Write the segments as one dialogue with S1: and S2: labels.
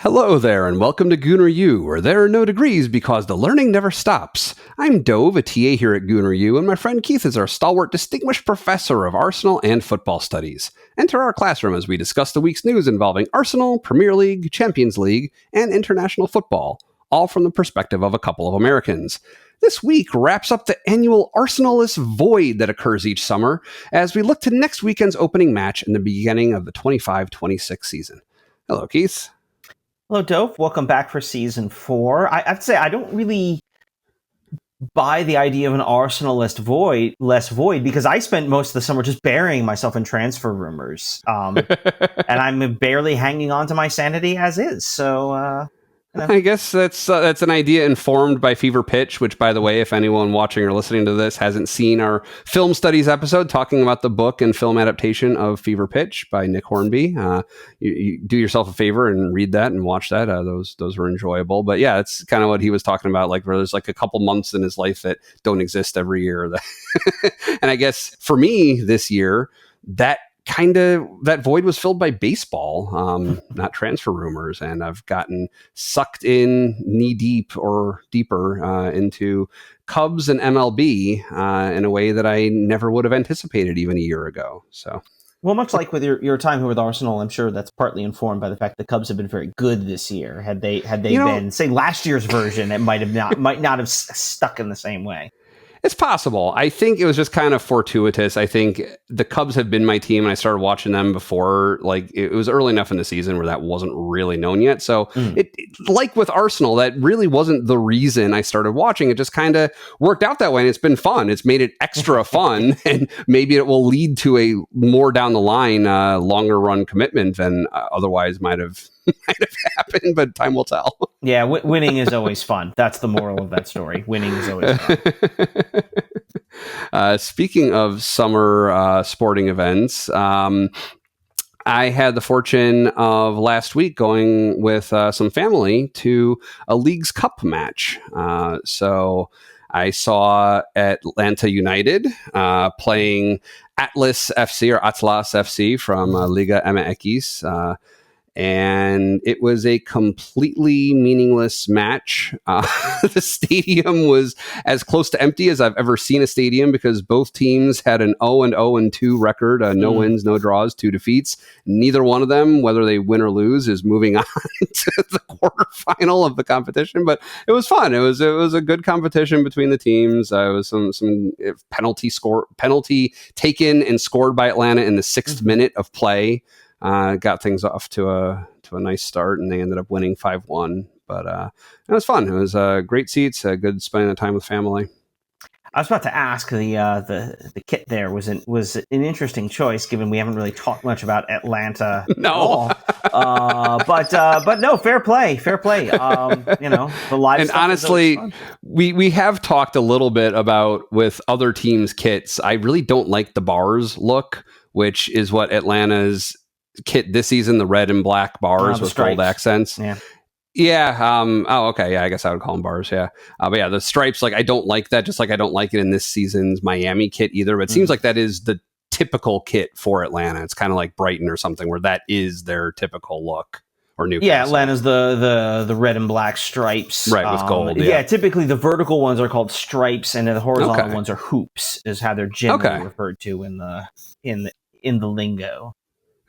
S1: Hello there, and welcome to Gooner U, where there are no degrees because the learning never stops. I'm Dov, a TA here at Gooner U, and my friend Keith is our stalwart distinguished professor of Arsenal and football studies. Enter our classroom as we discuss the week's news involving Arsenal, Premier League, Champions League, and international football, all from the perspective of a couple of Americans. This week wraps up the annual Arsenalist void that occurs each summer as we look to next weekend's opening match and the beginning of the 25-26 season. Hello, Keith.
S2: Hello, Dove. Welcome back for season 4. I have to say, I don't really buy the idea of an Arsenalist less void, because I spent most of the summer just burying myself in transfer rumors. And I'm barely hanging on to my sanity as is. So,
S1: I guess that's an idea informed by Fever Pitch, which, by the way, if anyone watching or listening to this hasn't seen our film studies episode talking about the book and film adaptation of Fever Pitch by Nick Hornby, you do yourself a favor and read that and watch that. Those were enjoyable. But yeah, it's kind of what he was talking about, like where there's like a couple months in his life that don't exist every year. And I guess for me this year, that void was filled by baseball, not transfer rumors, and I've gotten sucked in knee deep or deeper into Cubs and MLB in a way that I never would have anticipated even a year ago. So,
S2: well, much like with your time here with Arsenal, I'm sure that's partly informed by the fact the Cubs have been very good this year. Had they been, say, last year's version, it might not have stuck in the same way.
S1: It's possible. I think it was just kind of fortuitous. I think the Cubs have been my team, and I started watching them before, like, it was early enough in the season where that wasn't really known yet. So it like with Arsenal, that really wasn't the reason I started watching. It just kind of worked out that way, and it's been fun. It's made it extra fun, and maybe it will lead to a more down the line, longer run commitment than otherwise might have happened, but time will tell.
S2: Yeah, winning is always fun. That's the moral of that story. Winning is always fun.
S1: Speaking of summer sporting events, I had the fortune of last week going with some family to a Leagues Cup match. So I saw Atlanta United playing Atlas FC or Atlas FC from Liga MX. And it was a completely meaningless match. The stadium was as close to empty as I've ever seen a stadium because both teams had an 0-2 record, no wins, no draws, 2 defeats. Neither one of them, whether they win or lose, is moving on to the quarterfinal of the competition. But it was fun. It was a good competition between the teams. It was some penalty taken and scored by Atlanta in the 6th minute of play. Got things off to a nice start, and they ended up winning 5-1. But it was fun. It was great seats, good spending the time with family.
S2: I was about to ask, the kit there was an interesting choice, given we haven't really talked much about Atlanta at all. But no, fair play. The live
S1: and
S2: stuff,
S1: honestly, we have talked a little bit about with other teams' kits. I really don't like the bars look, which is what Atlanta's kit this season, the red and black bars with gold accents. Okay. Yeah, I guess I would call them bars. Yeah. But yeah, the stripes, like, I don't like that, just like I don't like it in this season's Miami kit either. But it seems like that is the typical kit for Atlanta. It's kind of like Brighton or something where that is their typical look. Or Newcastle. Yeah,
S2: Atlanta's the red and black stripes.
S1: Right, with gold.
S2: Yeah, typically the vertical ones are called stripes, and the horizontal ones are hoops, is how they're generally referred to in the lingo.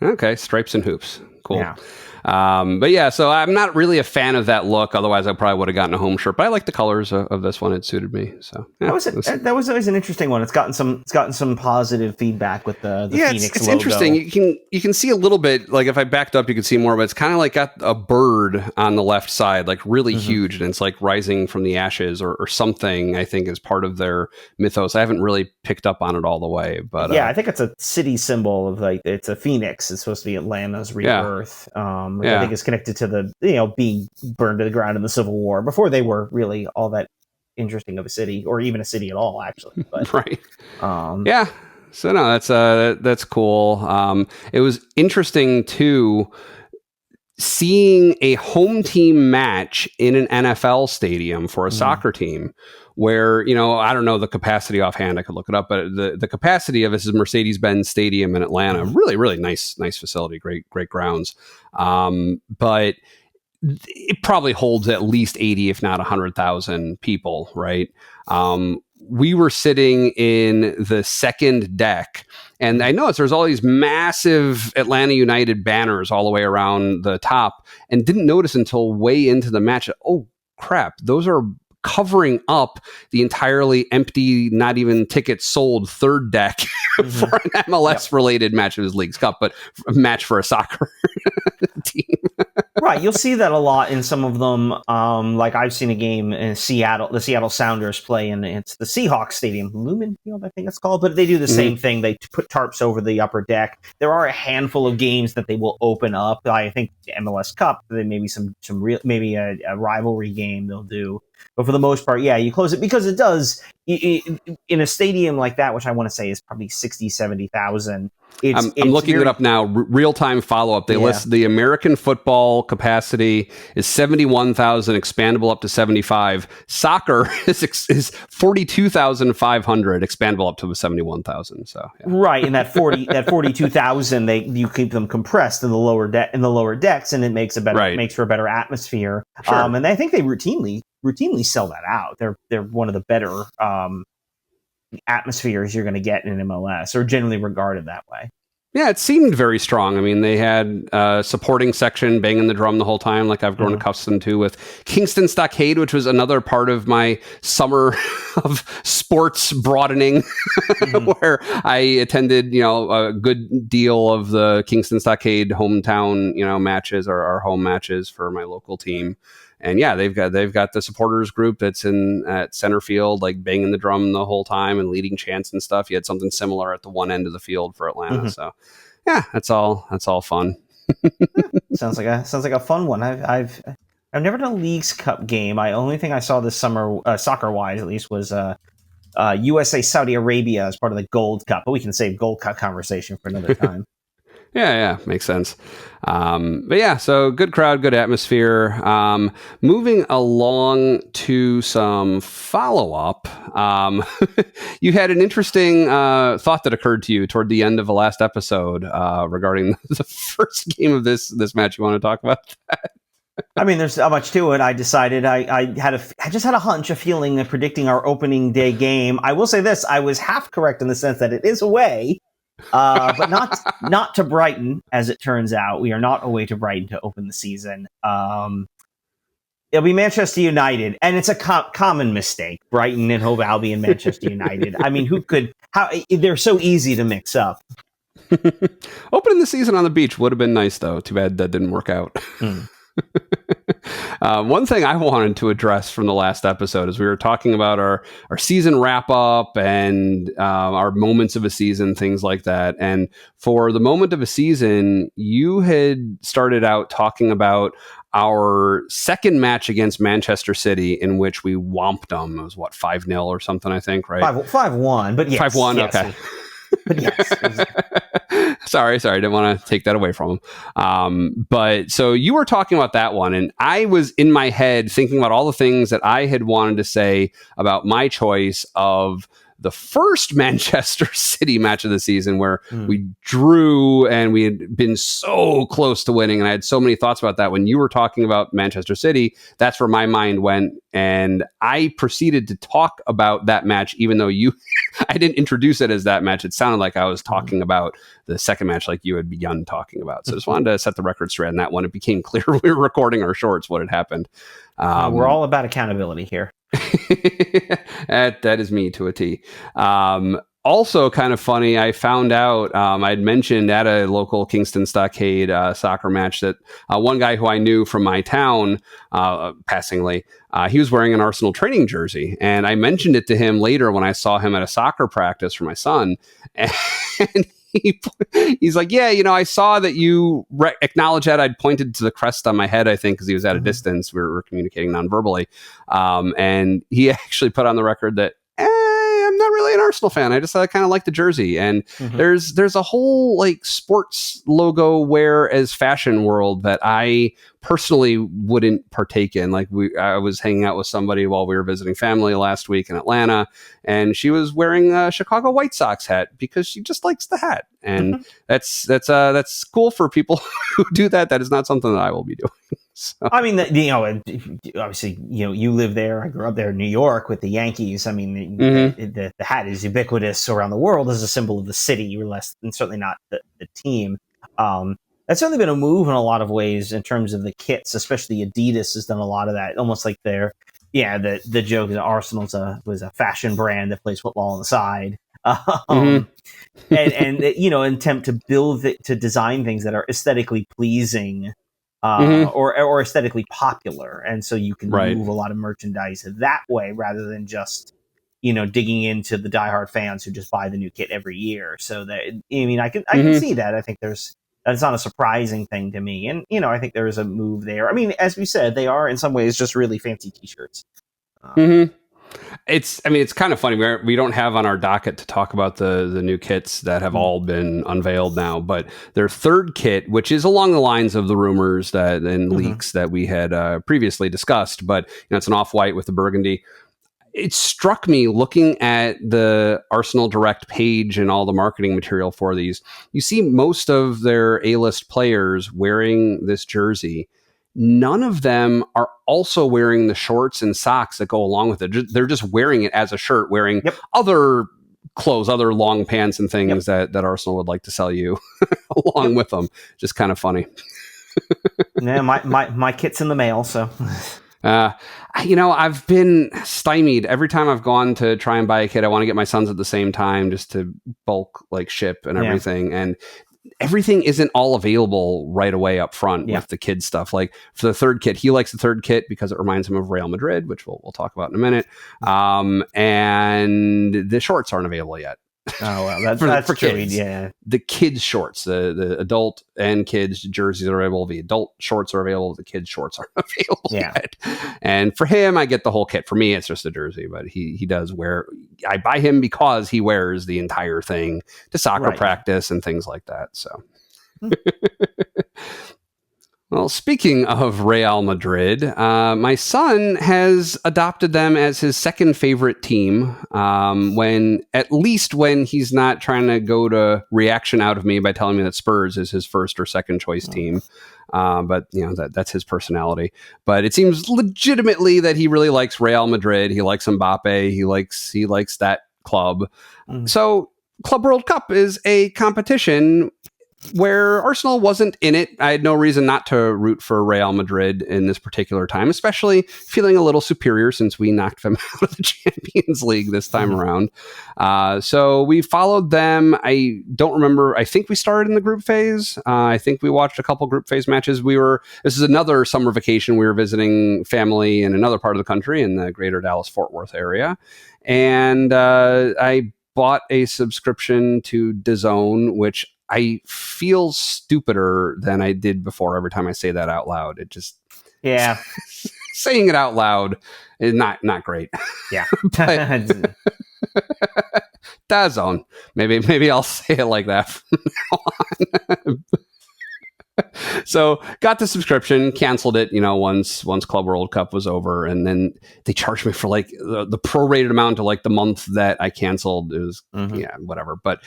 S1: Okay, stripes and hoops. Cool.
S2: Yeah.
S1: But yeah, so I'm not really a fan of that look. Otherwise, I probably would have gotten a home shirt. But I like the colors of this one. It suited me. So yeah,
S2: that was always an interesting one. It's gotten some positive feedback with the Phoenix
S1: it's
S2: logo.
S1: Interesting. You can see a little bit. Like if I backed up, you could see more. But it's kind of like got a bird on the left side, like really huge, and it's like rising from the ashes or something. I think is part of their mythos. I haven't really picked up on it all the way, but
S2: I think it's a city symbol of like it's a phoenix. It's supposed to be Atlanta's rebirth. I think it's connected to the being burned to the ground in the Civil War before they were really all that interesting of a city, or even a city at all, actually. But,
S1: right. Yeah. So no, that's cool. It was interesting too, seeing a home team match in an NFL stadium for a soccer team. Where, I don't know the capacity offhand, I could look it up, but the capacity of this is Mercedes-Benz Stadium in Atlanta. Really, really nice facility, great grounds. But it probably holds at least 80, if not 100,000 people, right? We were sitting in the second deck, and I noticed there's all these massive Atlanta United banners all the way around the top, and didn't notice until way into the match. Oh, crap. Those are covering up the entirely empty, not even tickets sold third deck for an MLS-related match of his League's Cup, but a match for a soccer team.
S2: Right, you'll see that a lot in some of them. Like I've seen a game in Seattle, the Seattle Sounders play, and it's the Seahawks Stadium, Lumen Field, I think it's called. But they do the same thing. They put tarps over the upper deck. There are a handful of games that they will open up. I think MLS Cup, then maybe some real, maybe a rivalry game they'll do. But for the most part, yeah, you close it because it does in a stadium like that, which I want to say is probably 60, 70,000. I'm
S1: looking it up now. Real-time follow-up. They list the American football capacity is 71,000, expandable up to 75. Soccer is 42,500, expandable up to 71,000. So
S2: right, and that 42,000, you keep them compressed in the lower decks, and it makes for a better atmosphere.
S1: Sure.
S2: And I think they routinely sell that out. They're one of the better atmospheres you're going to get in MLS, or generally regarded that way.
S1: Yeah, it seemed very strong. I mean, they had a supporting section banging the drum the whole time, like I've grown accustomed to with Kingston Stockade, which was another part of my summer of sports broadening, where I attended, a good deal of the Kingston Stockade hometown, matches or our home matches for my local team. And yeah, they've got the supporters group that's at center field, like banging the drum the whole time and leading chants and stuff. You had something similar at the one end of the field for Atlanta. So yeah, that's all fun.
S2: Sounds like a fun one. I've never done a League's Cup game. Only thing I saw this summer, soccer wise at least, was USA Saudi Arabia as part of the Gold Cup. But we can save Gold Cup conversation for another time.
S1: Yeah, makes sense. But yeah, so good crowd, good atmosphere. Moving along to some follow-up. You had an interesting thought that occurred to you toward the end of the last episode regarding the first game of this match. You want to talk about that?
S2: I mean, there's not much to it. I decided I just had a hunch, a feeling of predicting our opening day game. I will say this: I was half correct in the sense that it is away. But not to Brighton, as it turns out. We are not away to Brighton to open the season. It'll be Manchester United, and it's a common mistake. Brighton and Hove Albion, Manchester United. I mean, they're so easy to mix up.
S1: Opening the season on the beach would have been nice, though. Too bad that didn't work out. One thing I wanted to address from the last episode is we were talking about our season wrap up and our moments of a season, things like that. And for the moment of a season, you had started out talking about our second match against Manchester City, in which we whomped them. It was 5-0 or something, I think, right?
S2: 5-1, but yes.
S1: 5-1,
S2: yes.
S1: Okay.
S2: But yes, exactly.
S1: Sorry, I didn't want to take that away from him. But so you were talking about that one, and I was in my head thinking about all the things that I had wanted to say about my choice of the first Manchester City match of the season, where we drew and we had been so close to winning. And I had so many thoughts about that. When you were talking about Manchester City, that's where my mind went. And I proceeded to talk about that match, even though I didn't introduce it as that match. It sounded like I was talking about the second match like you had begun talking about. So I just wanted to set the record straight on that one. It became clear we were recording our shorts, what had happened.
S2: We're all about accountability here.
S1: That is me to a T. Also kind of funny, I found out, I'd mentioned at a local Kingston Stockade soccer match that one guy who I knew from my town, passingly, he was wearing an Arsenal training jersey. And I mentioned it to him later when I saw him at a soccer practice for my son. And he's like, yeah, I saw that you acknowledged that. I'd pointed to the crest on my head, I think, because he was at a distance. We were communicating non-verbally. And he actually put on the record that, I'm not really an Arsenal fan. I just kind of like the jersey. And there's a whole sports logo wear as fashion world that I personally wouldn't partake in. I was hanging out with somebody while we were visiting family last week in Atlanta, and she was wearing a Chicago White Sox hat because she just likes the hat. and that's cool for people who do that. That is not something that I will be doing. So.
S2: I mean, obviously, you live there. I grew up there in New York with the Yankees. I mean, the hat is ubiquitous around the world as a symbol of the city, and certainly not the team. That's certainly been a move in a lot of ways in terms of the kits, especially Adidas has done a lot of that. Almost like the joke that Arsenal was a fashion brand that plays football on the side. And attempt to design things that are aesthetically pleasing. Or aesthetically popular, and so you can move a lot of merchandise that way rather than just digging into the diehard fans who just buy the new kit every year. So that I can see that. I think that's not a surprising thing to me, and I think there is a move there. I mean, as we said, they are in some ways just really fancy T-shirts.
S1: It's kind of funny. We don't have on our docket to talk about the new kits that have all been unveiled now, but their third kit, which is along the lines of the rumors and leaks that we had previously discussed, but it's an off-white with the burgundy. It struck me looking at the Arsenal Direct page and all the marketing material for these. You see most of their A-list players wearing this jersey. None of them are also wearing the shorts and socks that go along with it. They're just wearing it as a shirt, wearing other clothes, other long pants and things that Arsenal would like to sell you along with them. Just kind of funny.
S2: Yeah, my kit's in the mail, so...
S1: I've been stymied every time I've gone to try and buy a kit. I want to get my sons at the same time just to bulk ship and everything. And everything isn't all available right away up front with the kids stuff. Like for the third kit, he likes the third kit because it reminds him of Real Madrid, which we'll talk about in a minute. And the shorts aren't available yet.
S2: Oh, well, that's
S1: for
S2: true.
S1: Kids.
S2: Yeah.
S1: The kids shorts, the adult and kids jerseys are available. The adult shorts are available. The kids shorts aren't available yet. And for him, I get the whole kit. For me, it's just a jersey, but he does wear, I buy him because he wears the entire thing to soccer practice and things like that. So. Well, speaking of Real Madrid, my son has adopted them as his second favorite team. When he's not trying to go to reaction out of me by telling me that Spurs is his first or second choice team. But that's his personality. But it seems legitimately that he really likes Real Madrid. He likes Mbappe. He likes that club. So Club World Cup is a competition where Arsenal wasn't in it. I had no reason not to root for Real Madrid in this particular time, especially feeling a little superior since we knocked them out of the Champions League this time around. So we followed them. I don't remember. I think we started in the group phase. I think we watched a couple group phase matches. This is another summer vacation. We were visiting family in another part of the country in the greater Dallas-Fort Worth area. And I bought a subscription to DAZN, which I feel stupider than I did before every time I say that out loud. It just...
S2: Yeah.
S1: Saying it out loud is not great.
S2: Yeah.
S1: DAZN. Maybe I'll say it like that from now on. So got the subscription, canceled it, once Club World Cup was over, and then they charged me for the prorated amount of the month that I canceled. It was whatever. But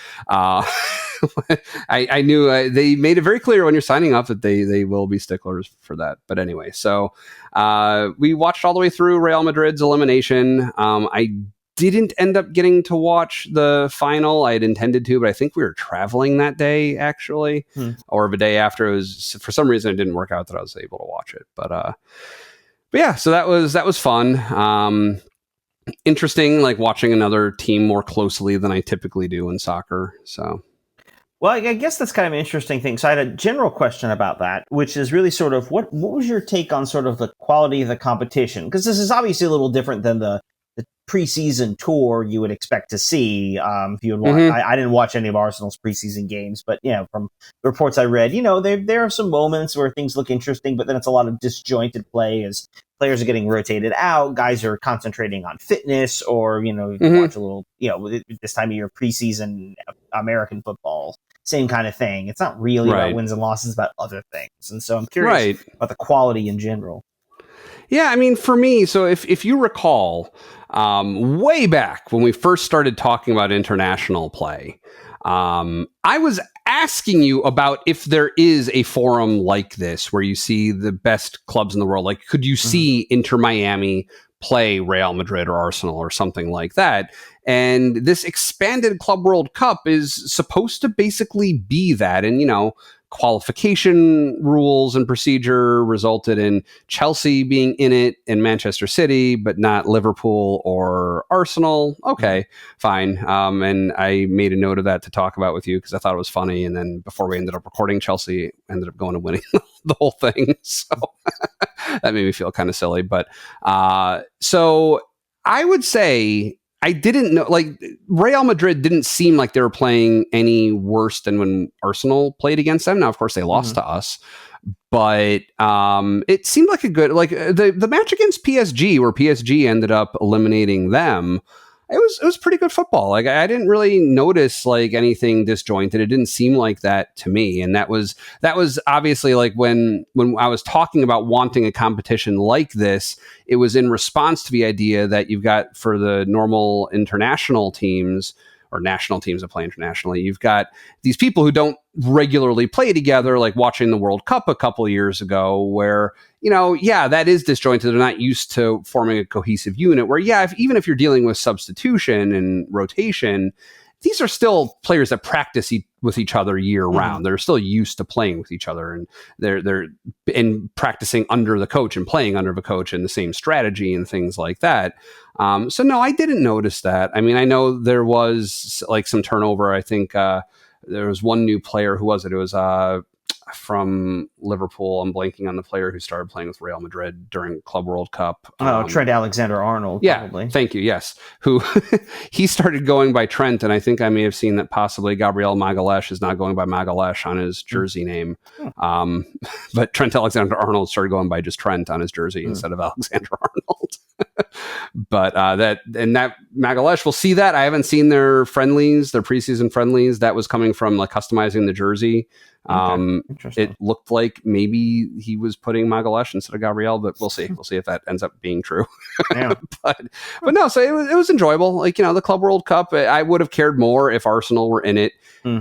S1: I knew they made it very clear when you're signing up that they will be sticklers for that. But anyway, so we watched all the way through Real Madrid's elimination. I didn't end up getting to watch the final. I had intended to, but I think we were traveling that day actually, or the day after. It was, for some reason, it didn't work out that I was able to watch it. But yeah, so that was fun. Interesting, watching another team more closely than I typically do in soccer. So.
S2: Well, I guess that's kind of an interesting thing. So I had a general question about that, which is really sort of what was your take on sort of the quality of the competition? Because this is obviously a little different than the preseason tour you would expect to see. If you would watch, I didn't watch any of Arsenal's preseason games, but from the reports I read, there are some moments where things look interesting, but then it's a lot of disjointed play as players are getting rotated out, guys are concentrating on fitness, or watch a little, this time of year preseason American football, same kind of thing. It's not really about wins and losses, about other things, and so I'm curious about the quality in general.
S1: Yeah, I mean, for me, so if you recall, way back when we first started talking about international play, I was asking you about if there is a forum like this where you see the best clubs in the world. Like, could you see Inter Miami play Real Madrid or Arsenal or something like that? And this expanded Club World Cup is supposed to basically be that. And, qualification rules and procedure resulted in Chelsea being in it and Manchester City, but not Liverpool or Arsenal. Okay, fine. And I made a note of that to talk about with you because I thought it was funny. And then before we ended up recording, Chelsea ended up going and winning the whole thing. So that made me feel kind of silly. But so I would say, I didn't know, like, Real Madrid didn't seem like they were playing any worse than when Arsenal played against them. Now, of course, they lost to us, but it seemed like a good, like, the match against PSG, where PSG ended up eliminating them. It was pretty good football. Like, I didn't really notice like anything disjointed. It didn't seem like that to me. And that was obviously like when I was talking about wanting a competition like this, it was in response to the idea that you've got for the normal international teams or national teams that play internationally, you've got these people who don't regularly play together, like watching the World Cup a couple of years ago, where, that is disjointed. They're not used to forming a cohesive unit where, even if you're dealing with substitution and rotation, these are still players that practice with each other year round. They're still used to playing with each other, and they're in practicing under the coach and playing under the coach and the same strategy and things like that. So no, I didn't notice that. I mean, I know there was like some turnover. I think there was one new player. Who was it? It was from Liverpool. I'm blanking on the player who started playing with Real Madrid during Club World Cup.
S2: Trent Alexander-Arnold.
S1: Yeah,
S2: probably.
S1: Thank you. Yes, who he started going by Trent, and I think I may have seen that possibly Gabriel Magalhaes is not going by Magalhaes on his jersey name, but Trent Alexander-Arnold started going by just Trent on his jersey instead of Alexander-Arnold. But that Magalhaes, we'll see that. I haven't seen their preseason friendlies. That was coming from like customizing the jersey. It looked like maybe he was putting Magalhaes instead of Gabriel, but we'll see. We'll see if that ends up being true.
S2: Yeah.
S1: but no, so it was enjoyable. Like, the Club World Cup, I would have cared more if Arsenal were in it,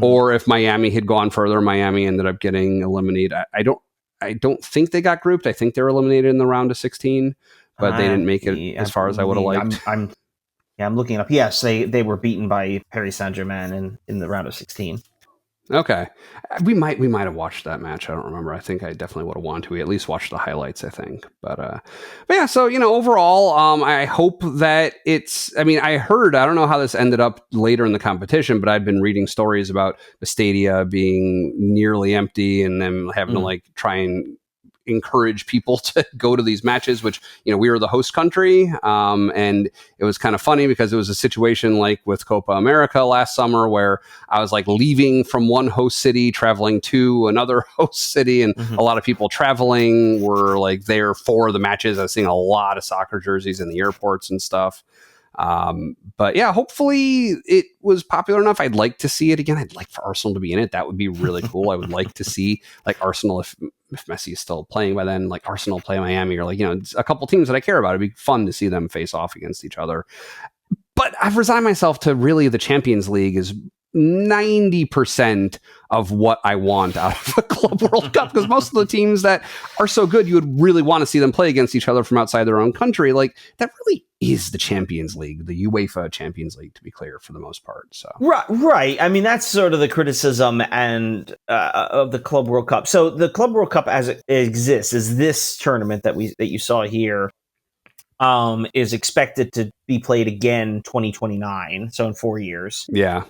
S1: or if Miami had gone further. Miami ended up getting eliminated. I don't think they got grouped. I think they were eliminated in the round of 16, but they didn't make it as far as I would have liked.
S2: I'm looking it up. Yes, they were beaten by Paris Saint-Germain in the round of 16.
S1: Okay. We might have watched that match. I don't remember. I think I definitely would have wanted to. We at least watched the highlights, I think. But yeah, so, overall, I hope that I don't know how this ended up later in the competition, but I'd been reading stories about the stadia being nearly empty and them having to like try and encourage people to go to these matches, which, we were the host country. And it was kind of funny because it was a situation like with Copa America last summer where I was like leaving from one host city, traveling to another host city. And a lot of people traveling were like there for the matches. I was seeing a lot of soccer jerseys in the airports and stuff. But yeah, hopefully it was popular enough. I'd like to see it again. I'd like for Arsenal to be in it. That would be really cool. I would like to see like Arsenal, if Messi is still playing by then, like Arsenal play Miami, or like, a couple teams that I care about. It'd be fun to see them face off against each other. But I've resigned myself to really the Champions League is 90% of what I want out of a Club World Cup, because most of the teams that are so good, you would really want to see them play against each other from outside their own country. Like, that really is the Champions League, the UEFA Champions League, to be clear, for the most part. So
S2: right. I mean, that's sort of the criticism and of the Club World Cup. So the Club World Cup as it exists is this tournament that you saw here. Is expected to be played again 2029, so in 4 years.
S1: Yeah.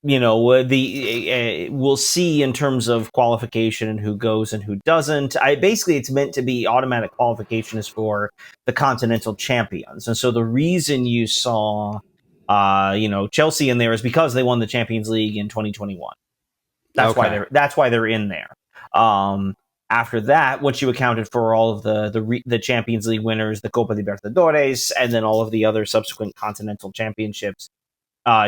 S2: We'll see in terms of qualification and who goes and who doesn't. Basically, it's meant to be automatic qualification is for the continental champions, and so the reason you saw, Chelsea in there is because they won the Champions League in 2021. That's why they're in there. After that, once you accounted for all of the Champions League winners, the Copa Libertadores, and then all of the other subsequent continental championships,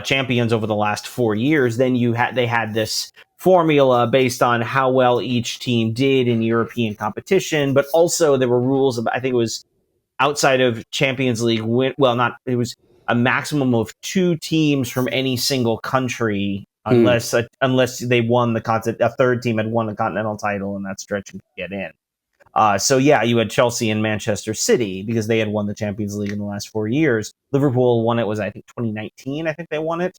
S2: champions over the last 4 years, then they had this formula based on how well each team did in European competition, but also there were rules about, I think it was outside of Champions League a maximum of 2 teams from any single country, unless they won a third team had won the continental title in that stretch and could get in. So yeah, you had Chelsea and Manchester City because they had won the Champions League in the last 4 years. Liverpool won it, was I think 2019. I think they won it.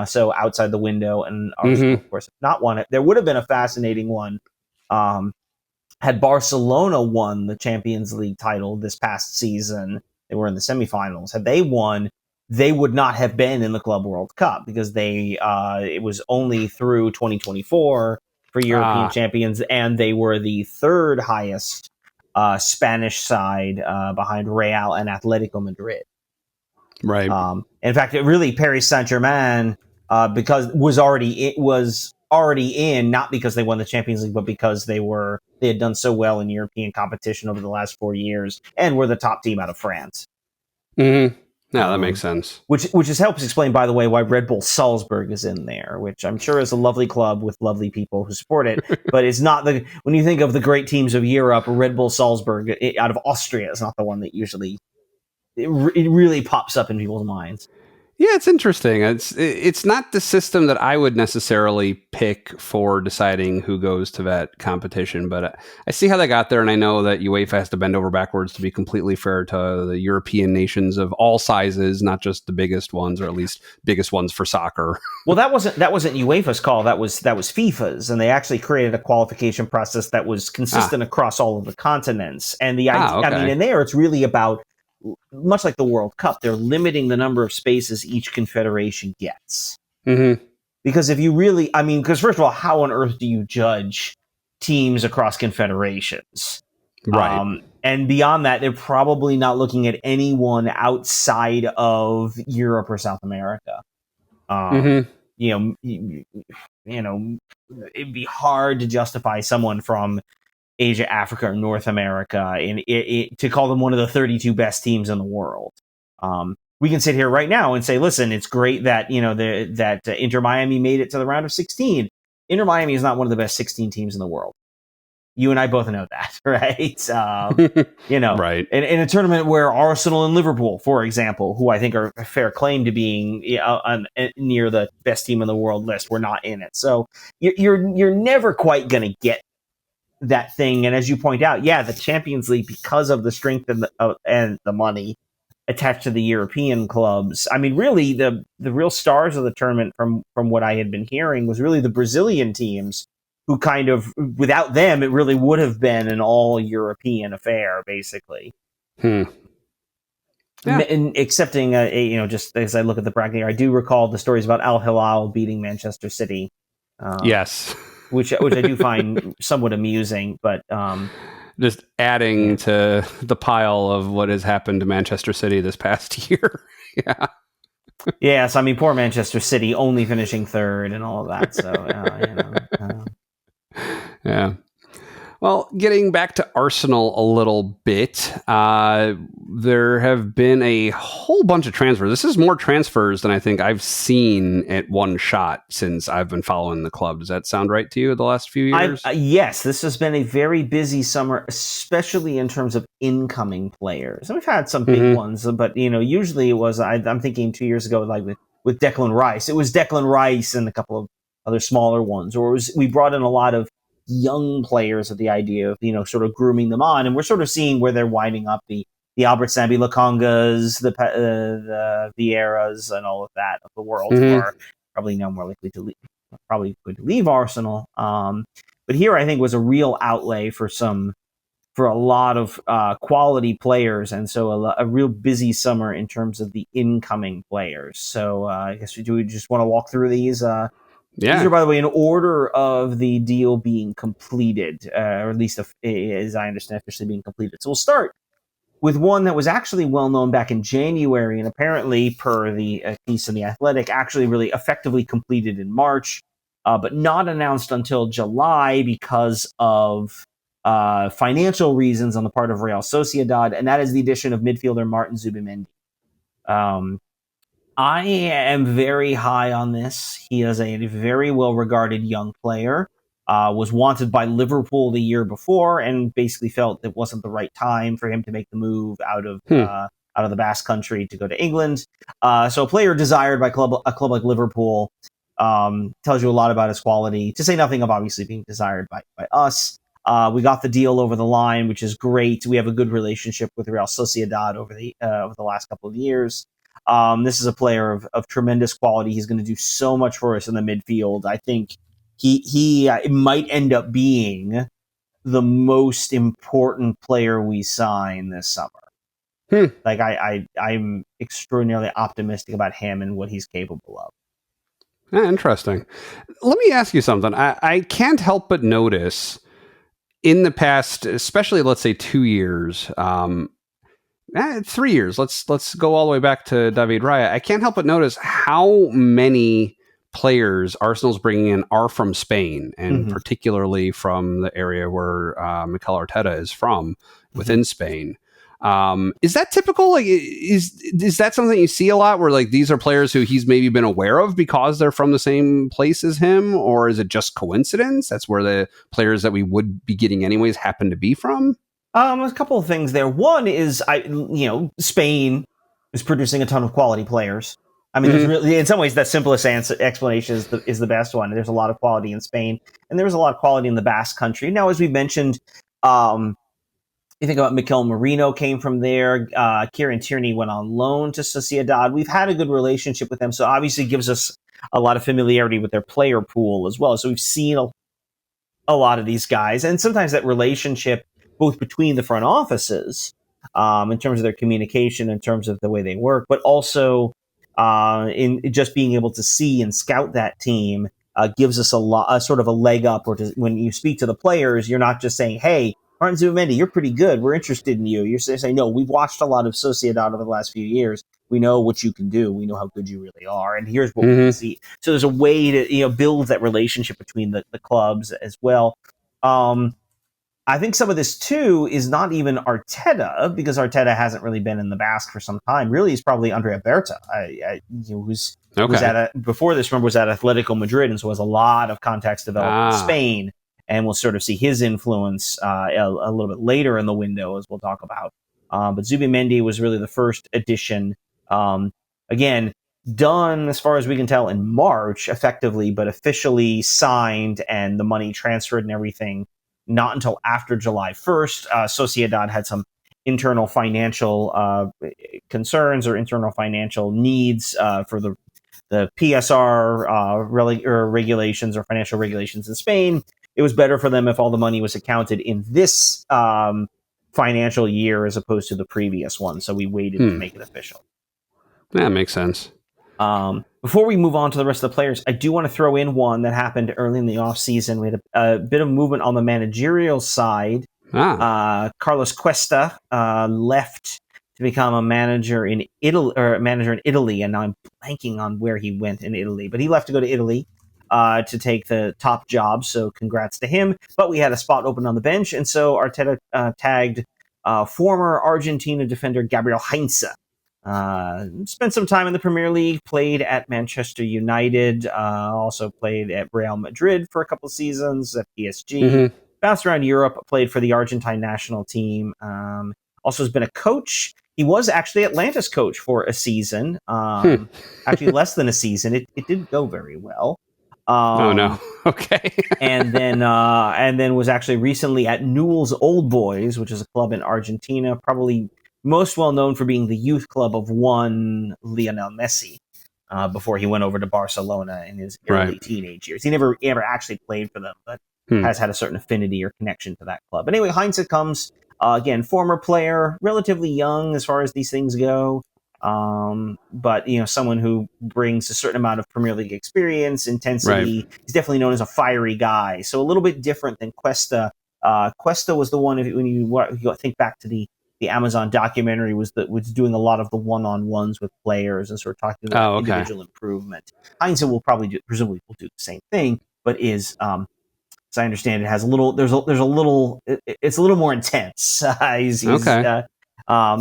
S2: So outside the window, and Arsenal, of course, not won it. There would have been a fascinating one had Barcelona won the Champions League title this past season. They were in the semifinals. Had they won, they would not have been in the Club World Cup because it was only through 2024 for European champions, and they were the third highest Spanish side behind Real and Atletico Madrid.
S1: Right.
S2: In fact, Paris Saint-Germain because was already in, not because they won the Champions League, but because they had done so well in European competition over the last 4 years and were the top team out of France.
S1: Mm-hmm. No, that makes sense.
S2: Which helps explain, by the way, why Red Bull Salzburg is in there, which I'm sure is a lovely club with lovely people who support it. But it's not when you think of the great teams of Europe, Red Bull Salzburg out of Austria is not the one that usually it really pops up in people's minds.
S1: Yeah, it's interesting. It's not the system that I would necessarily pick for deciding who goes to that competition, but I see how they got there, and I know that UEFA has to bend over backwards to be completely fair to the European nations of all sizes, not just the biggest ones, or at least biggest ones for soccer.
S2: Well, that wasn't UEFA's call. That was FIFA's, and they actually created a qualification process that was consistent across all of the continents. And the idea,
S1: okay.
S2: I mean, in there, it's really about, much like the World Cup, they're limiting the number of spaces each confederation gets.
S1: Mm-hmm.
S2: Because if you really, because first of all, how on earth do you judge teams across confederations?
S1: Right.
S2: And beyond that, they're probably not looking at anyone outside of Europe or South America. You know, it'd be hard to justify someone from Asia, Africa, or North America, and to call them one of the 32 best teams in the world. We can sit here right now and say, listen, it's great that Inter Miami made it to the round of 16. Inter Miami is not one of the best 16 teams in the world. You and I both know that, right?
S1: Right.
S2: In a tournament where Arsenal and Liverpool, for example, who I think are a fair claim to being near the best team in the world list, were not in it. So you're never quite going to get that thing. And as you point out, the Champions League, because of the strength and the money attached to the European clubs, I mean, really the real stars of the tournament, from what I had been hearing, was really the Brazilian teams, who kind of, without them, it really would have been an all European affair, basically.
S1: Yeah.
S2: And excepting just as I look at the bracket here, I do recall the stories about Al Hilal beating Manchester City.
S1: Yes.
S2: Which I do find somewhat amusing, but
S1: just adding to the pile of what has happened to Manchester City this past year. Yeah.
S2: Yes, I mean, poor Manchester City, only finishing third and all of that. So,
S1: Yeah. Well, getting back to Arsenal a little bit, there have been a whole bunch of transfers. This is more transfers than I think I've seen at one shot since I've been following the club. Does that sound right to you the last few years?
S2: Yes, this has been a very busy summer, especially in terms of incoming players. And we've had some big ones, but usually it was, I'm thinking 2 years ago, like with Declan Rice. It was Declan Rice and a couple of other smaller ones, or we brought in a lot of young players with the idea of sort of grooming them on, and we're sort of seeing where they're winding up, the Albert Sambi Lokongas, the Vieiras, and all of that of the world, who are probably now more likely to leave Arsenal. But here I think was a real outlay for a lot of quality players, and so a real busy summer in terms of the incoming players. So I guess we just want to walk through these. These are, by the way, in order of the deal being completed, or at least as I understand, officially being completed. So we'll start with one that was actually well known back in January, and apparently, per the piece in The Athletic, actually really effectively completed in March, but not announced until July because of financial reasons on the part of Real Sociedad, and that is the addition of midfielder Martin Zubimendi. I am very high on this. He is a very well-regarded young player, was wanted by Liverpool the year before, and basically felt it wasn't the right time for him to make the move out out of the Basque Country to go to England. So a player desired by a club like Liverpool tells you a lot about his quality, to say nothing of obviously being desired by us. We got the deal over the line, which is great. We have a good relationship with Real Sociedad over the last couple of years. This is a player of tremendous quality. He's going to do so much for us in the midfield. I think he might end up being the most important player we sign this summer. Like I'm extraordinarily optimistic about him and what he's capable of.
S1: Interesting. Let me ask you something. I can't help but notice in the past, especially let's say 2 years, 3 years. Let's go all the way back to David Raya. I can't help but notice how many players Arsenal's bringing in are from Spain, and particularly from the area where Mikel Arteta is from, within Spain. Is that typical? Like, is that something you see a lot, where like these are players who he's maybe been aware of because they're from the same place as him, or is it just coincidence? That's where the players that we would be getting anyways happen to be from?
S2: A couple of things there. One is, Spain is producing a ton of quality players. I mean, there's really, in some ways, that simplest explanation is the best one. There's a lot of quality in Spain, and there's a lot of quality in the Basque Country. Now, as we mentioned, you think about Mikel Merino came from there. Kieran Tierney went on loan to Sociedad. We've had a good relationship with them, so obviously gives us a lot of familiarity with their player pool as well. So we've seen a lot of these guys, and sometimes that relationship both between the front offices, in terms of their communication, in terms of the way they work, but also in just being able to see and scout that team, gives us a sort of a leg up. Or when you speak to the players, you're not just saying, "Hey, Martin Zubimendi, you're pretty good. We're interested in you." You're saying, "No, we've watched a lot of Sociedad over the last few years. We know what you can do. We know how good you really are, and here's what we can see." So there's a way to build that relationship between the clubs as well. I think some of this too is not even Arteta, because Arteta hasn't really been in the Basque for some time. Really, he's probably Andrea Berta, who's before this, remember, was at Atletico Madrid, and so has a lot of contacts developed in Spain. And we'll sort of see his influence a little bit later in the window, as we'll talk about. But Zubimendi was really the first addition. Again, done, as far as we can tell, in March, effectively, but officially signed and the money transferred and everything not until after July 1st. Sociedad had some internal financial concerns or internal financial needs for the PSR regulations or financial regulations in Spain. It was better for them if all the money was accounted in this financial year as opposed to the previous one. So we waited to make it official.
S1: That makes sense.
S2: Before we move on to the rest of the players, I do want to throw in one that happened early in the offseason. We had a bit of movement on the managerial side. Carlos Cuesta left to become a manager in Italy, and now I'm blanking on where he went in Italy. But he left to go to Italy to take the top job, so congrats to him. But we had a spot open on the bench, and so Arteta tagged former Argentina defender Gabriel Heinze. Spent some time in the Premier League, played at Manchester United, also played at Real Madrid for a couple of seasons, at PSG, bounced around Europe, played for the Argentine national team, also has been a coach. He was actually Atlanta's coach for a season, actually less than a season. It didn't go very well.
S1: Oh no. Okay.
S2: and then was actually recently at Newell's Old Boys, which is a club in Argentina, probably most well known for being the youth club of one Lionel Messi, before he went over to Barcelona in his early teenage years. He never actually played for them, but has had a certain affinity or connection to that club. But anyway, Heinze comes, again, former player, relatively young as far as these things go. But someone who brings a certain amount of Premier League experience, intensity. Right. He's definitely known as a fiery guy. So a little bit different than Cuesta. Cuesta was the one, when you think back to the Amazon documentary, was doing a lot of the one-on-ones with players and sort of talking about individual improvement. Heinze will presumably will do the same thing, but is, as I understand it, has a little. It's a little more intense.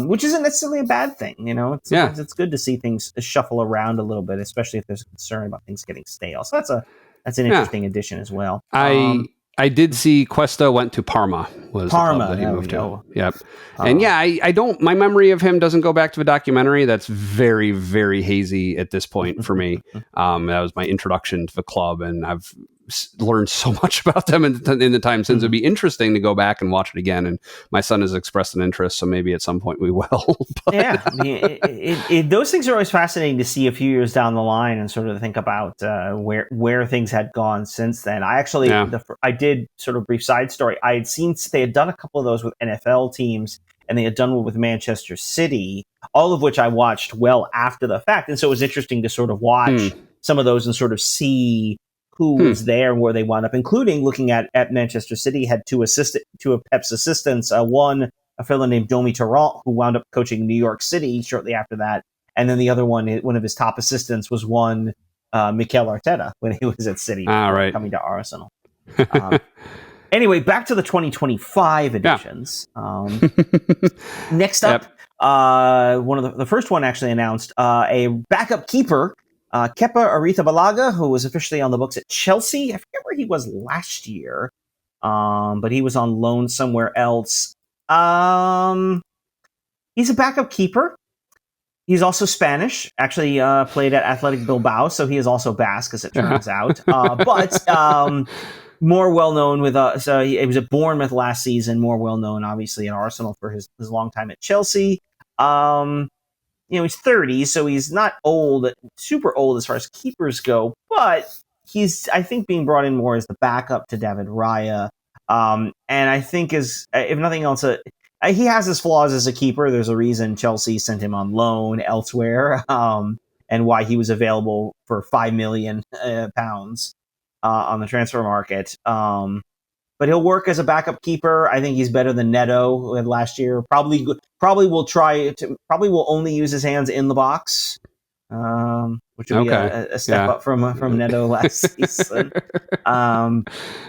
S2: Which isn't necessarily a bad thing, It's good to see things shuffle around a little bit, especially if there's a concern about things getting stale. So that's an interesting addition as well.
S1: I did see Cuesta went to Parma. Was
S2: Parma,
S1: the club that he moved to. Yep. And I don't. My memory of him doesn't go back to the documentary. That's very, very hazy at this point for me. That was my introduction to the club, and I've learned so much about them in the time since. It'd be interesting to go back and watch it again. And my son has expressed an interest, so maybe at some point we will.
S2: Yeah, I mean, those things are always fascinating to see a few years down the line and sort of think about where things had gone since then. I actually, I did sort of brief side story. I had seen they had done a couple of those with NFL teams, and they had done one with Manchester City, all of which I watched well after the fact. And so it was interesting to sort of watch some of those and sort of see who was there and where they wound up, including looking at Manchester City, had two of Pep's assistants, one a fellow named Domi Tarrant, who wound up coaching New York City shortly after that. And then the other one of his top assistants was one Mikel Arteta when he was at City, coming to Arsenal. Anyway, back to the 2025 editions. Next up, one of the first one actually announced a backup keeper, Kepa Arrizabalaga, who was officially on the books at Chelsea. I forget where he was last year, but he was on loan somewhere else. He's a backup keeper. He's also Spanish. Actually, played at Athletic Bilbao, so he is also Basque, as it turns out. But more well known with so he was at Bournemouth last season. More well known, obviously, at Arsenal for his long time at Chelsea. He's 30, so he's not super old as far as keepers go, but he's, I think, being brought in more as the backup to David Raya. And I think, if nothing else, he has his flaws as a keeper. There's a reason Chelsea sent him on loan elsewhere, and why he was available for £5 million on the transfer market. But he'll work as a backup keeper. I think he's better than Neto last year. Probably will only use his hands in the box, which would be a step up from Neto last season.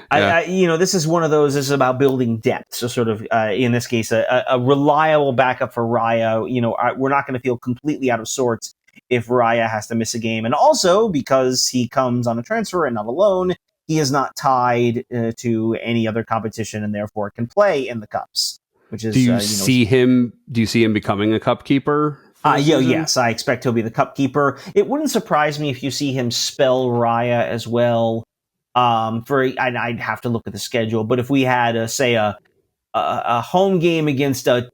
S2: This is one of those. This is about building depth. So sort of in this case, a reliable backup for Raya. We're not going to feel completely out of sorts if Raya has to miss a game, and also because he comes on a transfer and not a loan. He is not tied to any other competition, and therefore can play in the cups. Which is, do you see him becoming a cup keeper? Yes, I expect he'll be the cup keeper. It wouldn't surprise me if you see him spell Raya as well. I'd have to look at the schedule, but if we had a home game against a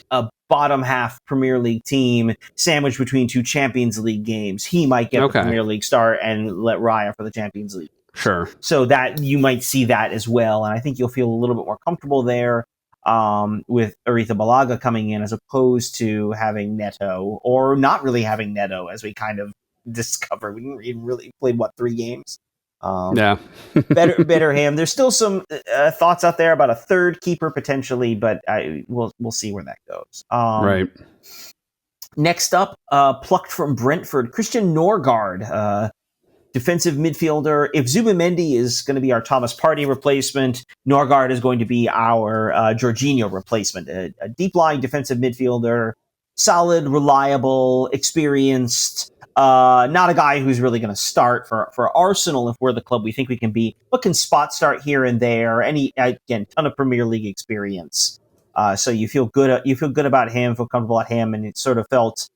S2: bottom half Premier League team sandwiched between two Champions League games, he might get the Premier League start and let Raya for the Champions League.
S1: Sure.
S2: So that you might see that as well. And I think you'll feel a little bit more comfortable there with Arrizabalaga coming in as opposed to having Neto, or not really having Neto, as we kind of discovered. We didn't even really played, 3 games? better him. There's still some thoughts out there about a third keeper potentially, but we'll see where that goes.
S1: Right.
S2: Next up, plucked from Brentford, Cristhian Nørgaard, defensive midfielder. If Zubimendi is going to be our Thomas Partey replacement, Nørgaard is going to be our Jorginho replacement. A deep-lying defensive midfielder, solid, reliable, experienced. Not a guy who's really going to start for Arsenal if we're the club we think we can be, but can spot start here and there. And he, again, ton of Premier League experience. So you feel good. You feel good about him. Feel comfortable at him, and it sort of felt.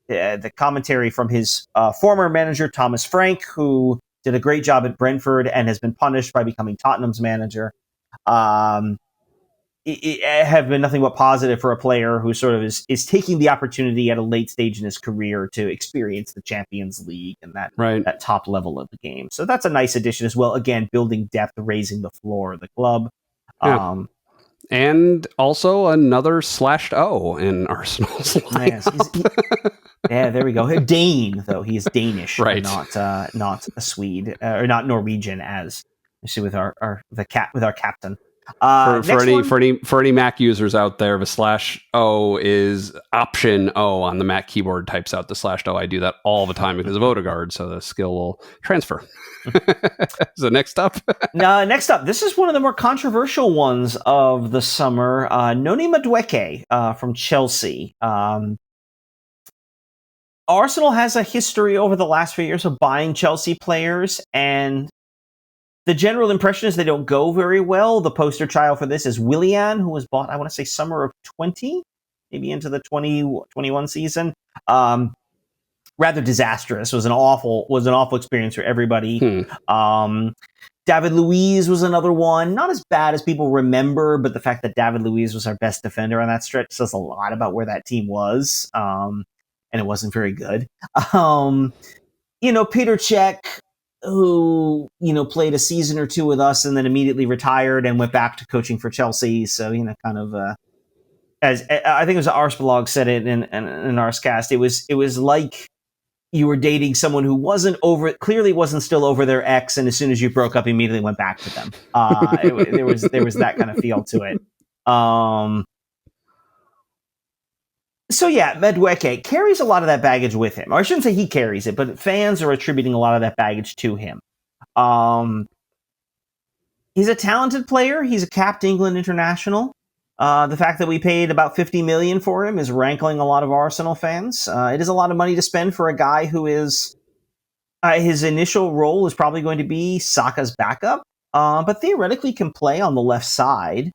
S2: The commentary from his former manager, Thomas Frank, who did a great job at Brentford and has been punished by becoming Tottenham's manager, have been nothing but positive for a player who sort of is taking the opportunity at a late stage in his career to experience the Champions League and that top level of the game. So that's a nice addition as well. Again, building depth, raising the floor of the club. Yeah.
S1: And also another /O in Arsenal's lineup.
S2: Yeah, there we go. Dane, though he is Danish,
S1: right?
S2: Not a Swede or not Norwegian, as you see with our captain.
S1: For any Mac users out there, the /O is Option O on the Mac keyboard. Types out the /O. I do that all the time because of Odegaard, so the skill will transfer. So next up, this is one of the more controversial ones of the summer. Noni Madueke from Chelsea. Arsenal has a history over the last few years of buying Chelsea players, and
S2: The general impression is they don't go very well. The poster child for this is Willian, who was bought, I want to say, summer of 20, maybe into the 2021 season. Rather disastrous. Was an awful experience for everybody. David Luiz was another one. Not as bad as people remember, but the fact that David Luiz was our best defender on that stretch says a lot about where that team was. And it wasn't very good. Peter Cech, who, played a season or two with us and then immediately retired and went back to coaching for Chelsea. So, kind of, as I think it was Arsblog said it in Arscast, it was like you were dating someone who clearly wasn't still over their ex, and as soon as you broke up, immediately went back to them. There was that kind of feel to it. So yeah, Madueke carries a lot of that baggage with him. Or I shouldn't say he carries it, but fans are attributing a lot of that baggage to him. He's a talented player. He's a capped England international. The fact that we paid about 50 million for him is rankling a lot of Arsenal fans. It is a lot of money to spend for a guy who is his initial role is probably going to be Saka's backup, but theoretically can play on the left side,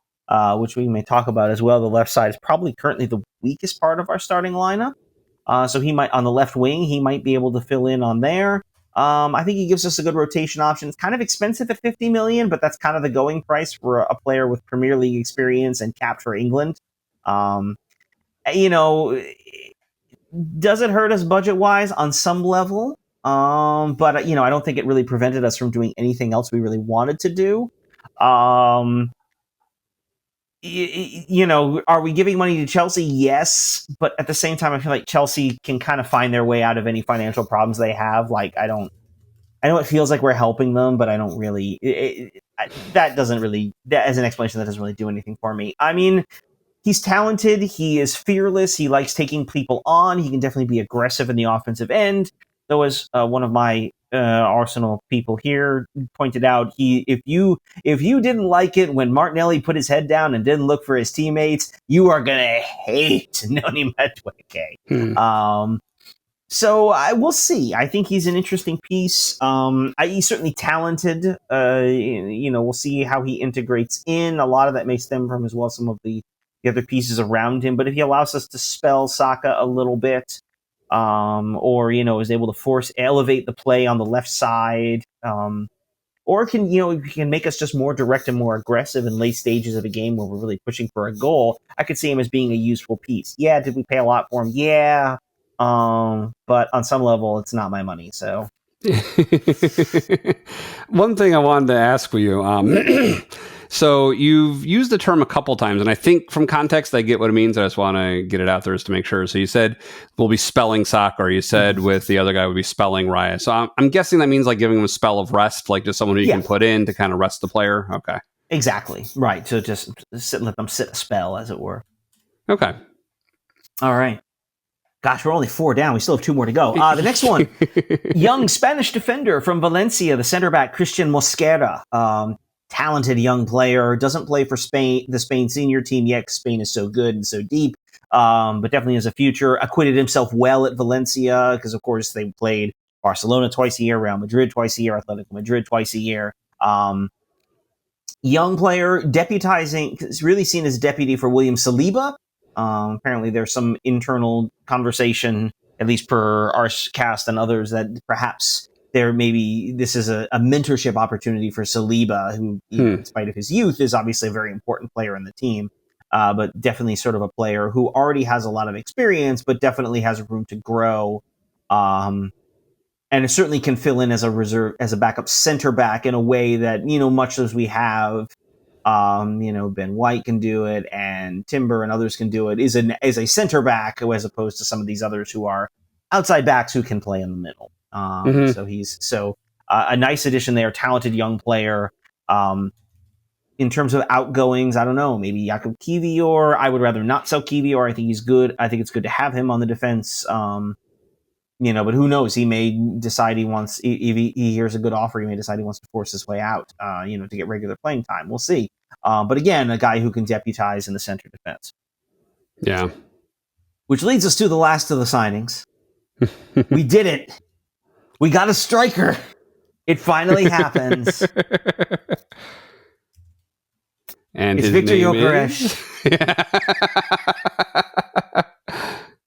S2: which we may talk about as well. The left side is probably currently the weakest part of our starting lineup. So he might, on the left wing, he might be able to fill in on there. I think he gives us a good rotation option. It's kind of expensive at 50 million, but that's kind of the going price for a player with Premier League experience and capped for England. Does it hurt us budget-wise on some level? But I don't think it really prevented us from doing anything else we really wanted to do. Are we giving money to Chelsea? Yes, but at the same time, I feel like Chelsea can kind of find their way out of any financial problems they have. Like, I know it feels like we're helping them, but I don't really. That as an explanation, that doesn't really do anything for me. I mean, he's talented. He is fearless. He likes taking people on. He can definitely be aggressive in the offensive end. Though, as one of my Arsenal people here pointed out, if you didn't like it when Martinelli put his head down and didn't look for his teammates, you are gonna hate Noni Madueke. So we'll see. I think he's an interesting piece. He's certainly talented. We'll see how he integrates in. A lot of that may stem from as well some of the other pieces around him. But if he allows us to spell Saka a little bit, or is able to elevate the play on the left side, or can make us just more direct and more aggressive in late stages of a game where we're really pushing for a goal. I could see him as being a useful piece. Yeah, did we pay a lot for him? Yeah, but on some level, it's not my money. So,
S1: one thing I wanted to ask for you. So you've used the term a couple times, and I think from context I get what it means. I just want to get it out there just to make sure. So you said we'll be spelling soccer. You said with the other guy would be spelling Raya. So I'm guessing that means like giving him a spell of rest, like just someone who you can put in to kind of rest the player. Okay.
S2: Exactly. Right. So just let them sit a spell, as it were.
S1: Okay.
S2: All right. Gosh, we're only 4 down. We still have 2 more to go. The next one, young Spanish defender from Valencia, the center back, Cristhian Mosquera. Talented young player, doesn't play for Spain, the Spain senior team yet. Spain is so good and so deep, but definitely has a future. Acquitted himself well at Valencia because, of course, they played Barcelona twice a year, Real Madrid twice a year, Atletico Madrid twice a year. Young player, deputizing, is really seen as deputy for William Saliba. Apparently, there's some internal conversation, at least per our cast and others, that perhaps this is a mentorship opportunity for Saliba, who, in spite of his youth, is obviously a very important player in the team, but definitely sort of a player who already has a lot of experience, but definitely has room to grow, and it certainly can fill in as a backup center back in a way that, much as we have, Ben White can do it, and Timber and others can do it, is a center back, as opposed to some of these others who are outside backs who can play in the middle. So he's a nice addition there, talented young player. In terms of outgoings, I don't know, maybe Jakub Kivior. I would rather not sell Kivior. I think he's good. I think it's good to have him on the defense. But who knows? He may decide he wants, if he hears a good offer, he may decide he wants to force his way out, to get regular playing time. We'll see. But again, a guy who can deputize in the center defense.
S1: Yeah.
S2: Which leads us to the last of the signings. We did it. We got a striker. It finally happens.
S1: And
S2: it's
S1: his
S2: Viktor
S1: name
S2: Gyökeres.
S1: is?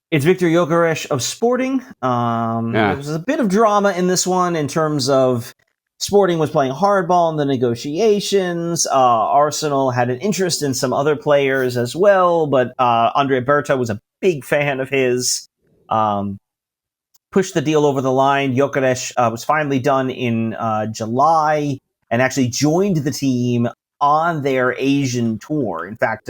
S2: It's Viktor Gyökeres of Sporting. There was a bit of drama in this one in terms of Sporting was playing hardball in the negotiations. Arsenal had an interest in some other players as well, but Andre Berta was a big fan of his. Pushed the deal over the line. Gyökeres was finally done in July and actually joined the team on their Asian tour. In fact,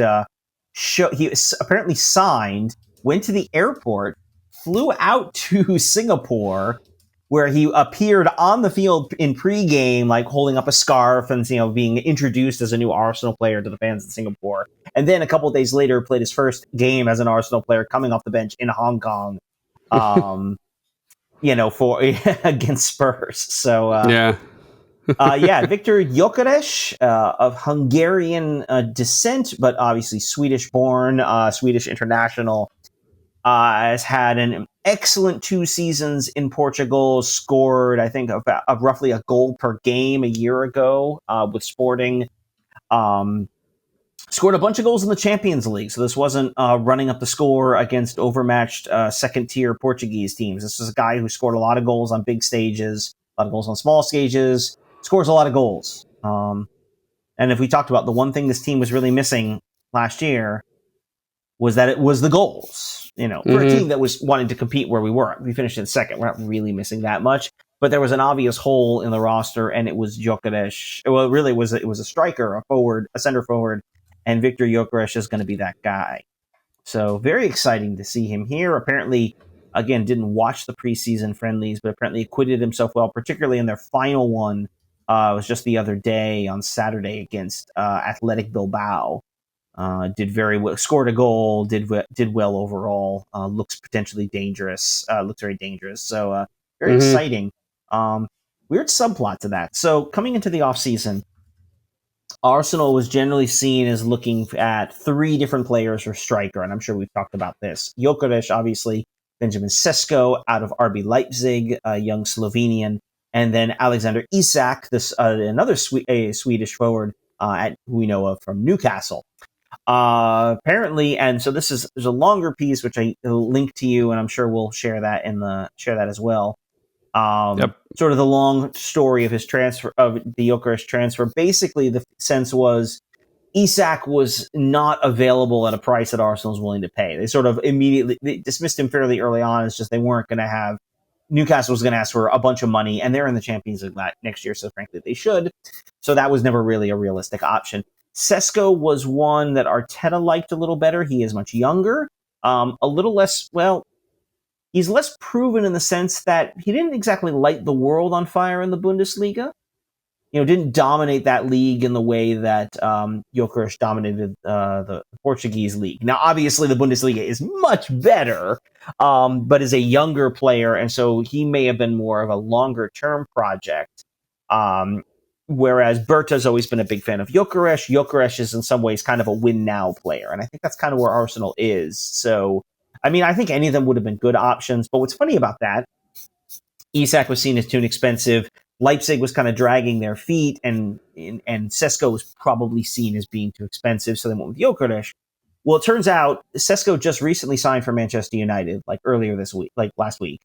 S2: he apparently signed, went to the airport, flew out to Singapore, where he appeared on the field in pregame, like holding up a scarf and being introduced as a new Arsenal player to the fans in Singapore. And then a couple of days later, played his first game as an Arsenal player, coming off the bench in Hong Kong. For against Spurs. So Viktor Gyökeres of Hungarian descent, but obviously Swedish-born, Swedish international, has had an excellent 2 seasons in Portugal. Scored, I think, of roughly a goal per game a year ago with Sporting. Scored a bunch of goals in the Champions League, so this wasn't running up the score against overmatched second-tier Portuguese teams. This is a guy who scored a lot of goals on big stages, a lot of goals on small stages, scores a lot of goals. And if we talked about the one thing this team was really missing last year, was that it was the goals. For a team that was wanting to compete where we finished in second. We're not really missing that much, but there was an obvious hole in the roster, and it was Gyökeres. Well, really, it was a striker, a center forward. And Viktor Gyökeres is going to be that guy. So very exciting to see him here. Apparently, again, didn't watch the preseason friendlies, but apparently acquitted himself well, particularly in their final one. It was just the other day on Saturday against Athletic Bilbao. Did very well, scored a goal, did well overall. Looks potentially dangerous. Looks very dangerous. So very exciting. Weird subplot to that. So coming into the offseason, Arsenal was generally seen as looking at 3 different players for striker, and I'm sure we've talked about this. Gyökeres, obviously, Benjamin Sesko out of RB Leipzig, a young Slovenian, and then Alexander Isak, another Swedish forward who we know of from Newcastle. Apparently, and so there's a longer piece which I link to you, and I'm sure we'll share that as well. Sort of the long story of his transfer, of the Gyökeres transfer. Basically, the sense was Isak was not available at a price that Arsenal was willing to pay. They sort of immediately dismissed him fairly early on. It's just they weren't going to have Newcastle was going to ask for a bunch of money, and they're in the Champions League next year, so frankly they should. So that was never really a realistic option. Sesko was one that Arteta liked a little better. He is much younger, a little less he's less proven in the sense that he didn't exactly light the world on fire in the Bundesliga. Didn't dominate that league in the way that Gyökeres dominated the Portuguese league. Now, obviously, the Bundesliga is much better, but is a younger player, and so he may have been more of a longer-term project. Whereas Berta's always been a big fan of Gyökeres. Gyökeres is in some ways kind of a win-now player, and I think that's kind of where Arsenal is. So, I think any of them would have been good options. But what's funny about that, Isak was seen as too expensive. Leipzig was kind of dragging their feet, and Sesko was probably seen as being too expensive, so they went with Gyökeres. Well, it turns out Sesko just recently signed for Manchester United, last week.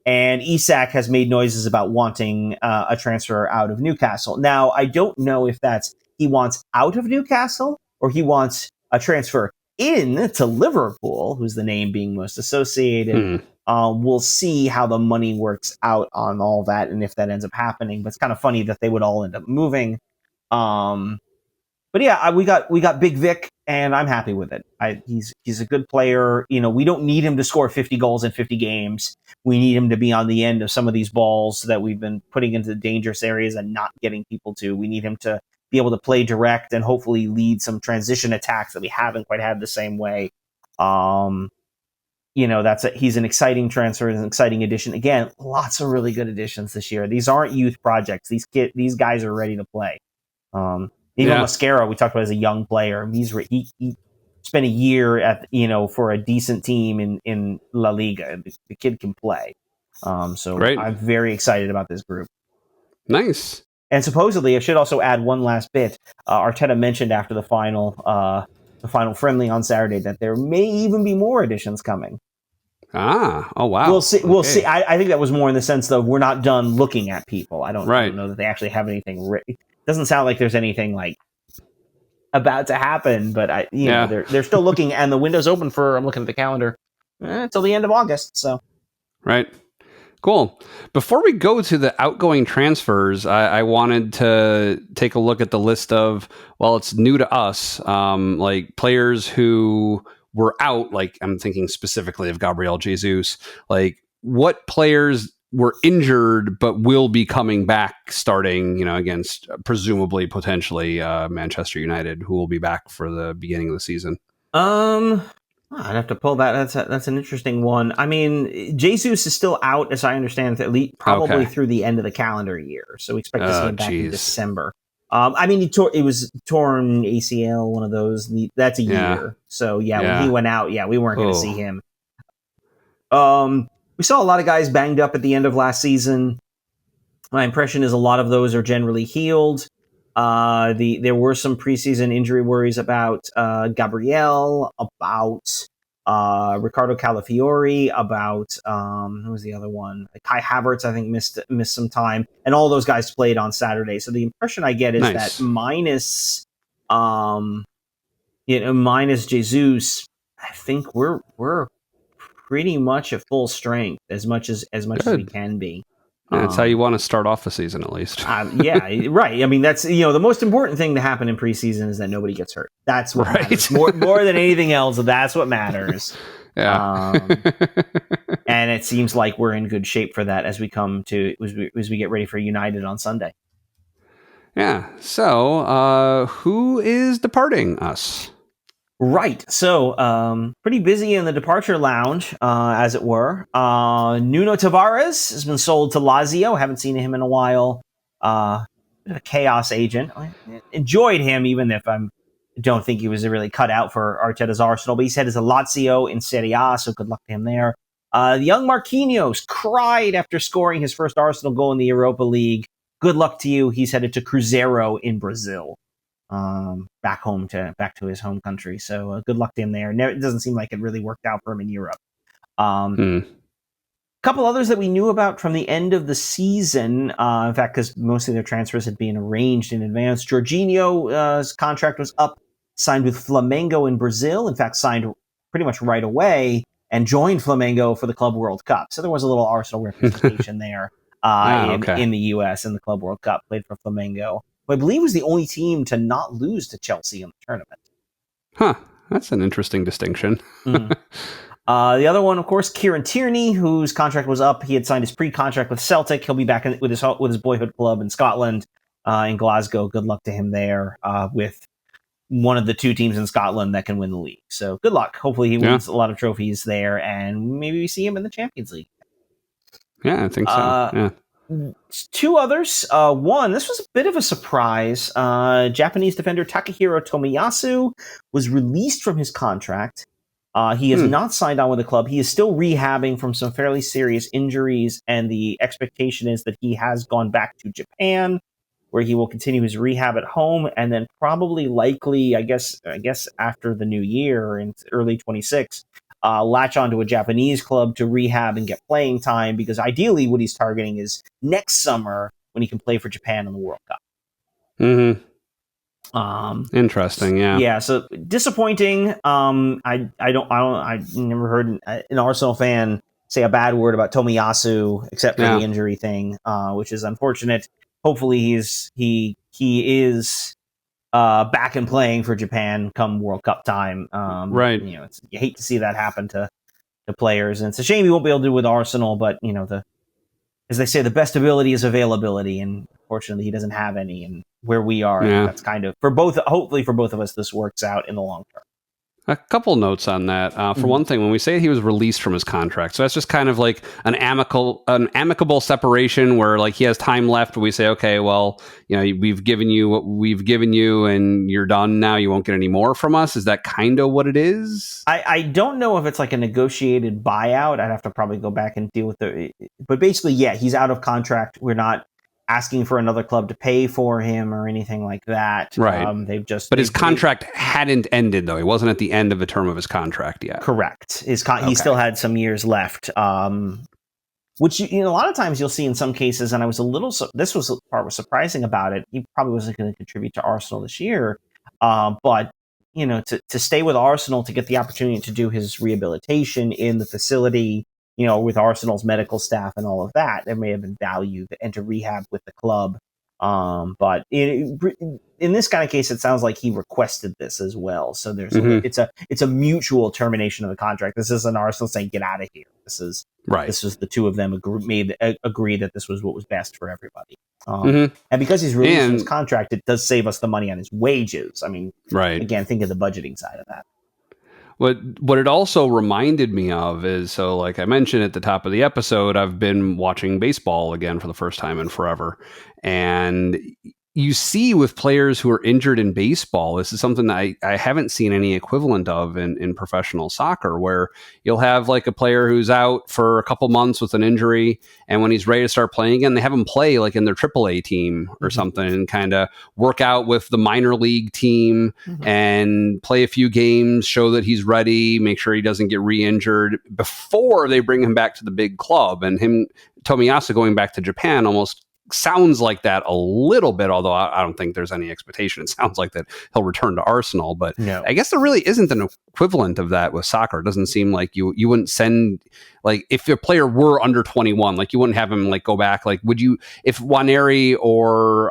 S2: And Isak has made noises about wanting a transfer out of Newcastle. Now, I don't know if that's he wants out of Newcastle or he wants a transfer in to Liverpool, who's the name being most associated. We'll see how the money works out on all that and if that ends up happening. But it's kind of funny that they would all end up moving. But yeah, we got Big Vic, and I'm happy with it. He's a good player. We don't need him to score 50 goals in 50 games. We need him to be on the end of some of these balls that we've been putting into the dangerous areas and not getting people to. We need him to be able to play direct and hopefully lead some transition attacks that we haven't quite had the same way. He's an exciting transfer, an exciting addition. Again, lots of really good additions this year. These aren't youth projects. These guys are ready to play. Even Mosquera, we talked about as a young player. He spent a year for a decent team in La Liga. The kid can play. So great. I'm very excited about this group.
S1: Nice.
S2: And supposedly, I should also add one last bit. Arteta mentioned after the final friendly on Saturday that there may even be more additions coming.
S1: Oh wow.
S2: We'll see. We'll see. I think that was more in the sense of we're not done looking at people. I don't know that they actually have anything. It doesn't sound like there's anything like about to happen, but they're still looking, and the window's open for. I'm looking at the calendar until the end of August. So
S1: right. Cool. Before we go to the outgoing transfers, I wanted to take a look at the list of, well, it's new to us, like players who were out. Like I'm thinking specifically of Gabriel Jesus. Like what players were injured but will be coming back starting, against presumably potentially Manchester United, who will be back for the beginning of the season.
S2: I'd have to pull that. That's an interesting one. I mean, Jesus is still out, as I understand, at least probably through the end of the calendar year. So we expect to see him back in December. I mean, it was torn ACL, one of those. That's a year. So when he went out, we weren't going to see him. We saw a lot of guys banged up at the end of last season. My impression is a lot of those are generally healed. There were some preseason injury worries about Gabriel, about Ricardo Calafiori, about who was the other one? Kai Havertz, I think missed some time, and all those guys played on Saturday. So the impression I get is that minus Jesus, I think we're pretty much at full strength as much as we can be.
S1: Yeah, that's how you want to start off the season, at least.
S2: Right. I mean, that's the most important thing to happen in preseason is that nobody gets hurt. That's what matters. More than anything else. That's what matters.
S1: Yeah.
S2: And it seems like we're in good shape for that as we get ready for United on Sunday.
S1: Yeah. So, who is departing us?
S2: Right. So, pretty busy in the departure lounge, as it were. Nuno Tavares has been sold to Lazio. Haven't seen him in a while. A chaos agent. I enjoyed him, even if I don't think he was really cut out for Arteta's Arsenal. But he's headed to Lazio in Serie A, so good luck to him there. The young Marquinhos cried after scoring his first Arsenal goal in the Europa League. Good luck to you. He's headed to Cruzeiro in Brazil. Back to his home country. So good luck to him there. It doesn't seem like it really worked out for him in Europe. A couple others that we knew about from the end of the season, in fact, because most of their transfers had been arranged in advance. Jorginho's contract was up, signed with Flamengo in Brazil. In fact, signed pretty much right away and joined Flamengo for the Club World Cup. So there was a little Arsenal representation there in the U.S. in the Club World Cup. Played for Flamengo. I believe was the only team to not lose to Chelsea in the tournament.
S1: Huh. That's an interesting distinction.
S2: The other one, of course, Kieran Tierney, whose contract was up. He had signed his pre-contract with Celtic. He'll be back with his boyhood club in Scotland, in Glasgow. Good luck to him there with one of the two teams in Scotland that can win the league. So good luck. Hopefully he wins a lot of trophies there, and maybe we see him in the Champions League.
S1: Yeah, I think so.
S2: Two others. One, this was a bit of a surprise. Japanese defender Takahiro Tomiyasu was released from his contract. He is not signed on with the club. He is still rehabbing from some fairly serious injuries, and the expectation is that he has gone back to Japan, where he will continue his rehab at home, and then likely, I guess after the new year in early 26, latch onto a Japanese club to rehab and get playing time, because ideally what he's targeting is next summer when he can play for Japan in the World Cup.
S1: Interesting.
S2: Yeah. So disappointing. I never heard an Arsenal fan say a bad word about Tomiyasu except for the injury thing, which is unfortunate. Hopefully he is back and playing for Japan come World Cup time.
S1: Right.
S2: You hate to see that happen to players, and it's a shame he won't be able to do it with Arsenal, but as they say, the best ability is availability, and unfortunately he doesn't have any, and where we are, that's kind of hopefully for both of us, this works out in the long term.
S1: A couple notes on that. For one thing, when we say he was released from his contract, so that's just kind of like an amicable separation where like he has time left. But we say, okay, well, we've given you what we've given you, and you're done now. You won't get any more from us. Is that kind of what it is?
S2: I don't know if it's like a negotiated buyout. I'd have to probably go back and deal with but basically, he's out of contract. We're not asking for another club to pay for him or anything like that.
S1: Right. But his contract hadn't ended, though. He wasn't at the end of the term of his contract yet.
S2: Correct. He still had some years left. Which, a lot of times you'll see in some cases, and this was the part was surprising about it. He probably wasn't going to contribute to Arsenal this year, but to stay with Arsenal, to get the opportunity to do his rehabilitation in the facility, with Arsenal's medical staff and all of that, there may have been value, and to rehab with the club. But in this kind of case, it sounds like he requested this as well. So it's a mutual termination of the contract. This isn't Arsenal saying get out of here. This is the two of them agree that this was what was best for everybody. And because he's released from his contract, it does save us the money on his wages. I mean, again, think of the budgeting side of that.
S1: What it also reminded me of is, so like I mentioned at the top of the episode, I've been watching baseball again for the first time in forever. And you see with players who are injured in baseball, this is something that I haven't seen any equivalent of in professional soccer, where you'll have like a player who's out for a couple months with an injury, and when he's ready to start playing again, they have him play like in their AAA team or something and kind of work out with the minor league team and play a few games, show that he's ready, make sure he doesn't get re-injured before they bring him back to the big club. And Tomiyasu going back to Japan almost sounds like that a little bit, although I don't think there's any expectation. It sounds like that he'll return to Arsenal, but no. I guess there really isn't an equivalent of that with soccer. It doesn't seem like you wouldn't send, like, if a player were under 21, like you wouldn't have him like go back. Like, would you, if Waneri or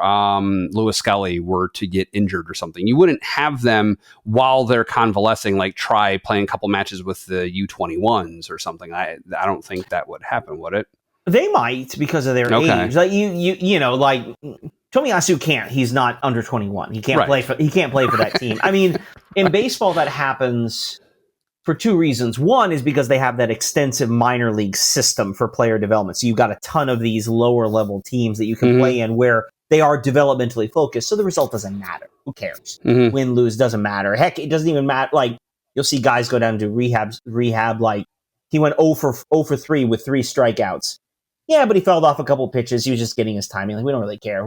S1: Lewis Skelly were to get injured or something, you wouldn't have them while they're convalescing, like try playing a couple matches with the U21s or something. I don't think that would happen, would it?
S2: They might, because of their age. Like like Tomiyasu can't. He's not under 21. He can't play for. He can't play for that team. I mean, in baseball, that happens for two reasons. One is because they have that extensive minor league system for player development. So you've got a ton of these lower level teams that you can play in where they are developmentally focused. So the result doesn't matter. Who cares? Win, lose, doesn't matter. Heck, it doesn't even matter. Like, you'll see guys go down to rehab. Like, he went 0 for 3 with 3 strikeouts. Yeah, but he fell off a couple pitches. He was just getting his timing. Like, we don't really care.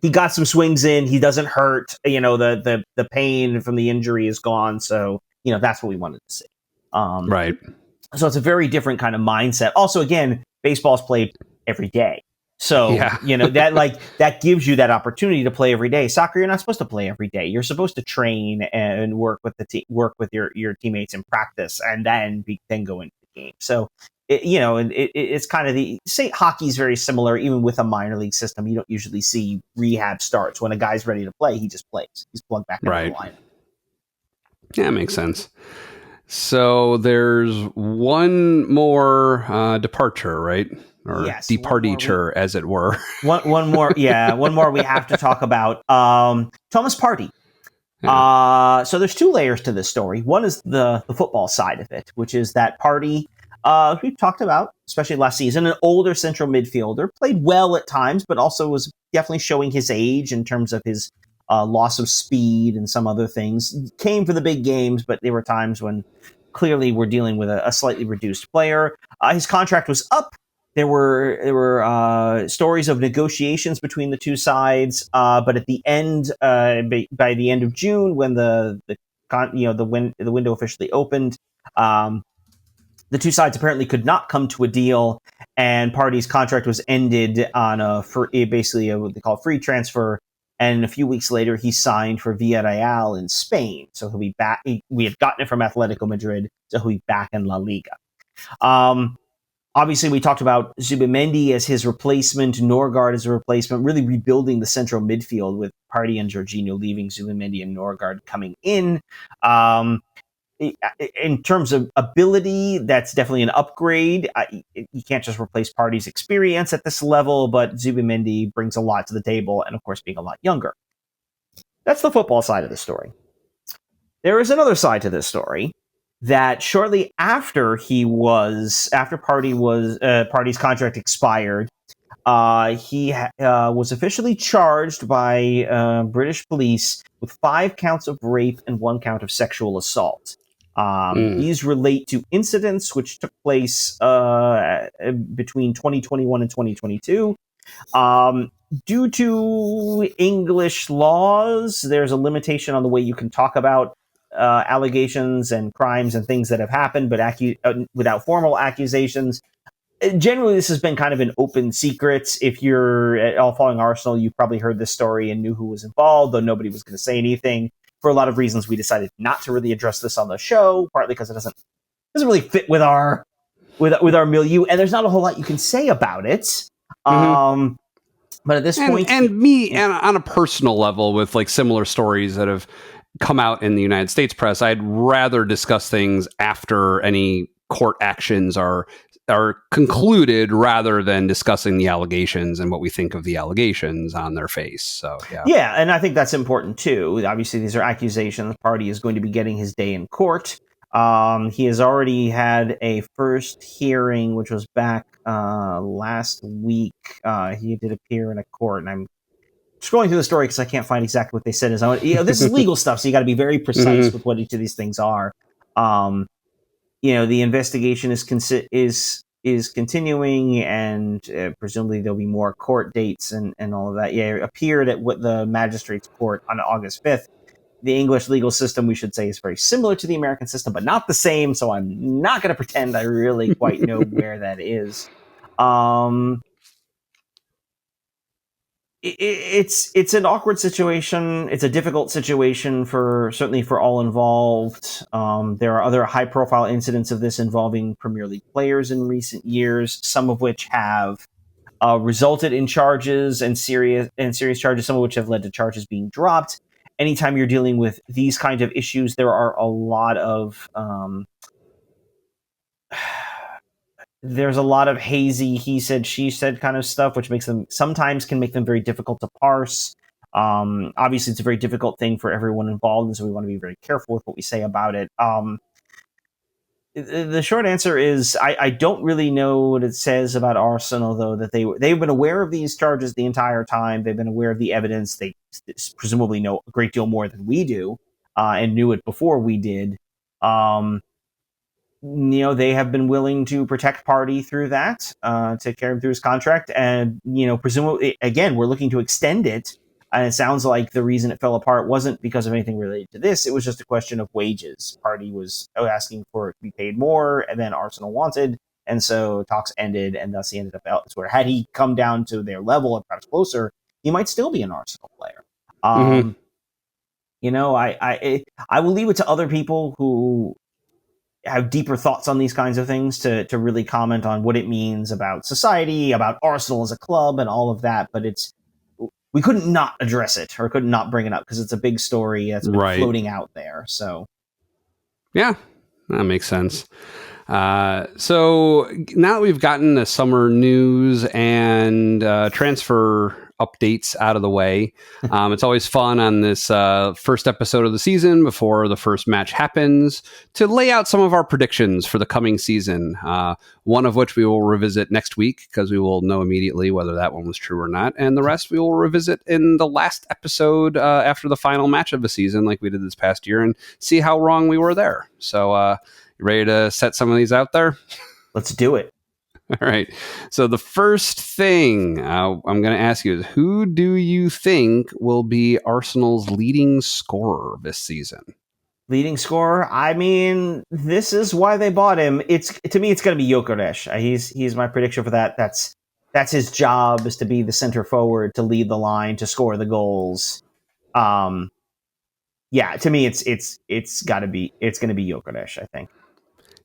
S2: He got some swings in. He doesn't hurt. The pain from the injury is gone. So, that's what we wanted to see.
S1: Right.
S2: So it's a very different kind of mindset. Also, again, baseball's played every day. So, that gives you that opportunity to play every day. Soccer, you're not supposed to play every day. You're supposed to train and work with your teammates in practice, and then go into the game. So, it's kind of hockey's very similar. Even with a minor league system, you don't usually see rehab starts. When a guy's ready to play, he just plays. He's plugged back into the lineup.
S1: Yeah, makes sense. So there's one more departure, right? Or De-Partey-ture, as it were. One
S2: more we have to talk about. Thomas Partey. Yeah. So there's 2 layers to this story. One is the football side of it, which is that Partey, who we talked about, especially last season, an older central midfielder, played well at times, but also was definitely showing his age in terms of his loss of speed and some other things. Came for the big games, but there were times when clearly we're dealing with a slightly reduced player. His contract was up. There were stories of negotiations between the two sides, but at the end, by the end of June, when the window officially opened, the two sides apparently could not come to a deal, and Partey's contract was ended on basically what they call free transfer. And a few weeks later, he signed for Villarreal in Spain. So he'll be back. We had gotten it from Atletico Madrid, so he'll be back in La Liga. Obviously, we talked about Zubimendi as his replacement, Nørgaard as a replacement, really rebuilding the central midfield with Partey and Jorginho leaving, Zubimendi and Nørgaard coming in. In terms of ability, that's definitely an upgrade. You can't just replace Partey's experience at this level, but Zubimendi brings a lot to the table, and of course, being a lot younger. That's the football side of the story. There is another side to this story, that shortly after Partey's contract expired, he was officially charged by British police with 5 counts of rape and 1 count of sexual assault. These relate to incidents which took place between 2021 and 2022. Due to English laws, there's a limitation on the way you can talk about allegations and crimes and things that have happened, but without formal accusations. Generally, this has been kind of an open secret. If you're at all following Arsenal, you probably heard this story and knew who was involved, though nobody was going to say anything. For a lot of reasons, we decided not to really address this on the show, partly because it doesn't really fit with our milieu, and there's not a whole lot you can say about it. But at this point,
S1: and on a personal level, with like similar stories that have come out in the United States press, I'd rather discuss things after any court actions are concluded rather than discussing the allegations and what we think of the allegations on their face. So
S2: yeah, and I think that's important too. Obviously, these are accusations. Partey is going to be getting his day in court. He has already had a first hearing, which was back last week. He did appear in a court, and I'm scrolling through the story because I can't find exactly what they said. This is legal stuff, so you got to be very precise with what each of these things are. The investigation is continuing, and presumably there'll be more court dates and all of that. Yeah, it appeared at the magistrate's court on August 5th. The English legal system, we should say, is very similar to the American system, but not the same. So I'm not going to pretend I really quite know where that is. It's an awkward situation. It's a difficult situation certainly for all involved. There are other high-profile incidents of this involving Premier League players in recent years, some of which have resulted in charges and serious charges, some of which have led to charges being dropped. Anytime you're dealing with these kinds of issues, there are a lot of there's a lot of hazy he said, she said kind of stuff, which sometimes can make them very difficult to parse. Obviously, it's a very difficult thing for everyone involved, and so we want to be very careful with what we say about it. The short answer is I don't really know what it says about Arsenal, though, that they've been aware of these charges the entire time. They've been aware of the evidence. They presumably know a great deal more than we do, and knew it before we did. They have been willing to protect Partey through that, to carry him through his contract. And, presumably, again, we're looking to extend it. And it sounds like the reason it fell apart wasn't because of anything related to this. It was just a question of wages. Partey was asking for it to be paid more, and then Arsenal wanted. And so talks ended, and thus he ended up elsewhere. Had he come down to their level or perhaps closer, he might still be an Arsenal player. I will leave it to other people who have deeper thoughts on these kinds of things to really comment on what it means about society, about Arsenal as a club, and all of that. But we couldn't not address it, or couldn't not bring it up, because it's a big story that's been floating out there. So, yeah,
S1: that makes sense. So now that we've gotten the summer news and transfer updates out of the way, it's always fun on this first episode of the season before the first match happens to lay out some of our predictions for the coming season, one of which we will revisit next week because we will know immediately whether that one was true or not, and the rest we will revisit in the last episode after the final match of the season, like we did this past year, and see how wrong we were there. So you ready to set some of these out there?
S2: Let's do it.
S1: All right. So the first thing I'm going to ask you is, who do you think will be Arsenal's leading scorer this season?
S2: Leading scorer? I mean, this is why they bought him. To me, it's going to be Gyökeres. He's my prediction for that. That's his job, is to be the center forward, to lead the line, to score the goals. To me, it's going to be Gyökeres, I think.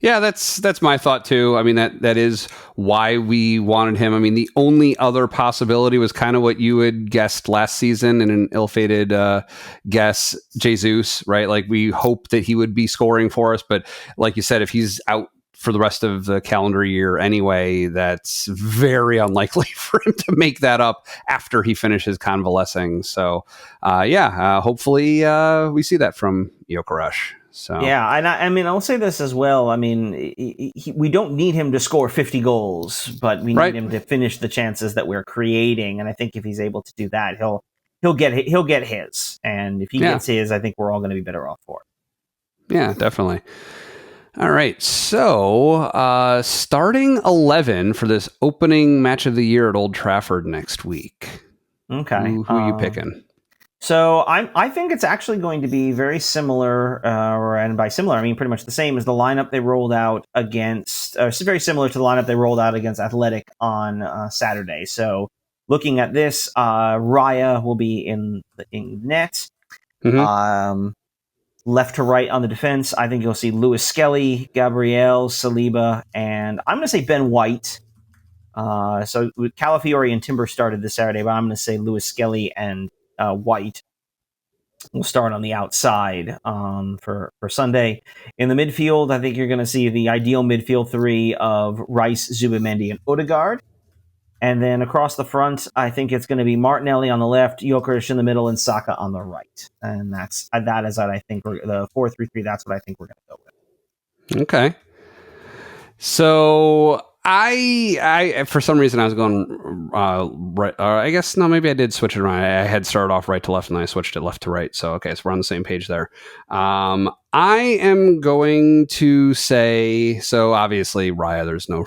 S1: Yeah, that's my thought too. I mean, that is why we wanted him. I mean, the only other possibility was kind of what you had guessed last season in an ill-fated guess, Jesus, right? Like, we hope that he would be scoring for us, but like you said, if he's out for the rest of the calendar year anyway, that's very unlikely for him to make that up after he finishes convalescing. So, hopefully we see that from Gyökeres. So. Yeah,
S2: and I mean, I'll say this as well. I mean, we don't need him to score 50 goals, but we need him to finish the chances that we're creating. And I think if he's able to do that, he'll get his. And if he gets his, I think we're all going to be better off for it.
S1: Yeah, definitely. All right, so starting 11 for this opening match of the year at Old Trafford next week.
S2: Okay.
S1: Who are you picking?
S2: So I think it's actually going to be very similar, and by similar I mean pretty much the same as the lineup they rolled out against. It's very similar to the lineup they rolled out against Athletic on Saturday. So looking at this, Raya will be in net.
S1: Mm-hmm.
S2: Left to right on the defense, I think you'll see Lewis Skelly, Gabriel, Saliba, and I'm going to say Ben White. So Calafiori and Timber started this Saturday, but I'm going to say Lewis Skelly and White will start on the outside for Sunday. In the midfield, I think you're going to see the ideal midfield three of Rice, Zubimendi, and Odegaard. And then across the front, I think it's going to be Martinelli on the left, Gyökeres in the middle, and Saka on the right. And that is what I think the 4-3-3. That's what I think we're going to go with.
S1: Okay. So I for some reason I was going right. I guess no, maybe I did switch it around. I had started off right to left, and I switched it left to right. So okay, so we're on the same page there. I am going to say, so obviously Raya. There's no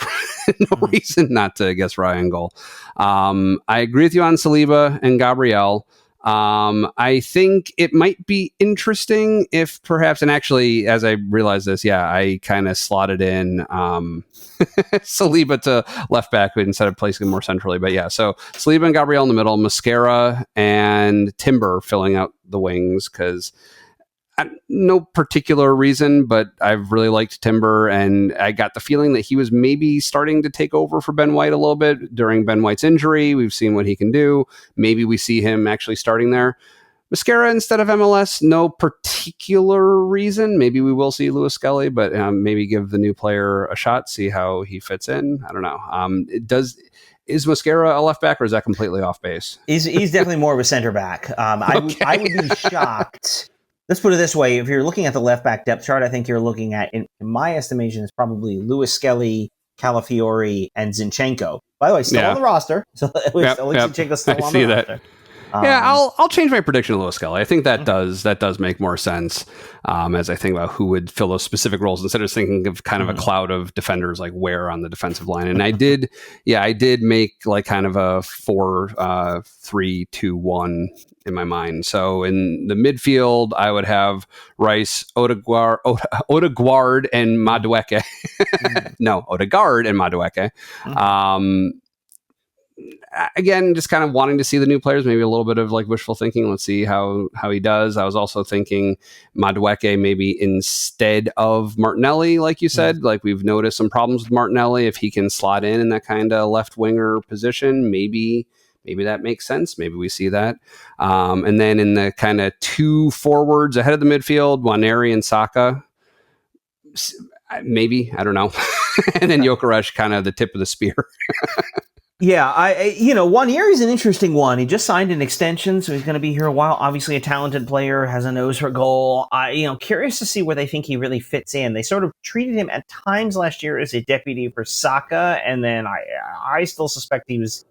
S1: reason not to guess Raya in goal. I agree with you on Saliba and Gabriel. I think it might be interesting if perhaps, and actually, as I realized this, I kind of slotted in Saliba to left back instead of placing him more centrally. But so Saliba and Gabriel in the middle, Mosquera and Timber filling out the wings because no particular reason, but I've really liked Timber, and I got the feeling that he was maybe starting to take over for Ben White a little bit during Ben White's injury. We've seen what he can do. Maybe we see him actually starting there. Mosquera instead of MLS, no particular reason. Maybe we will see Lewis Skelly, but maybe give the new player a shot, see how he fits in. I don't know. Is Mosquera a left back, or is that completely off base?
S2: He's definitely more of a center back. I would be shocked. Let's put it this way. If you're looking at the left back depth chart, I think you're looking at, in my estimation, is probably Lewis Skelly, Calafiori, and Zinchenko. By the way, still on the roster. So at least Zinchenko's still on the roster.
S1: I'll change my prediction to Lewis Skelly. I think that does make more sense as I think about who would fill those specific roles instead of thinking of kind of a cloud of defenders like where on the defensive line. And I did make like kind of a 4-3-2-1 in my mind. So in the midfield, I would have Rice, Odegaard, and Madueke. No, Odegaard and Madueke. Again, just kind of wanting to see the new players, maybe a little bit of like wishful thinking. Let's see how he does. I was also thinking Madueke maybe instead of Martinelli, like you said. Like we've noticed some problems with Martinelli. If he can slot in that kind of left winger position, maybe that makes sense. Maybe we see that. And then in the kind of two forwards ahead of the midfield, Nwaneri and Saka, maybe, I don't know. And then Gyökeres kind of the tip of the spear.
S2: Yeah, Nwaneri's an interesting one. He just signed an extension, so he's going to be here a while. Obviously, a talented player, has a nose for goal. Curious to see where they think he really fits in. They sort of treated him at times last year as a deputy for Saka, and then I still suspect he was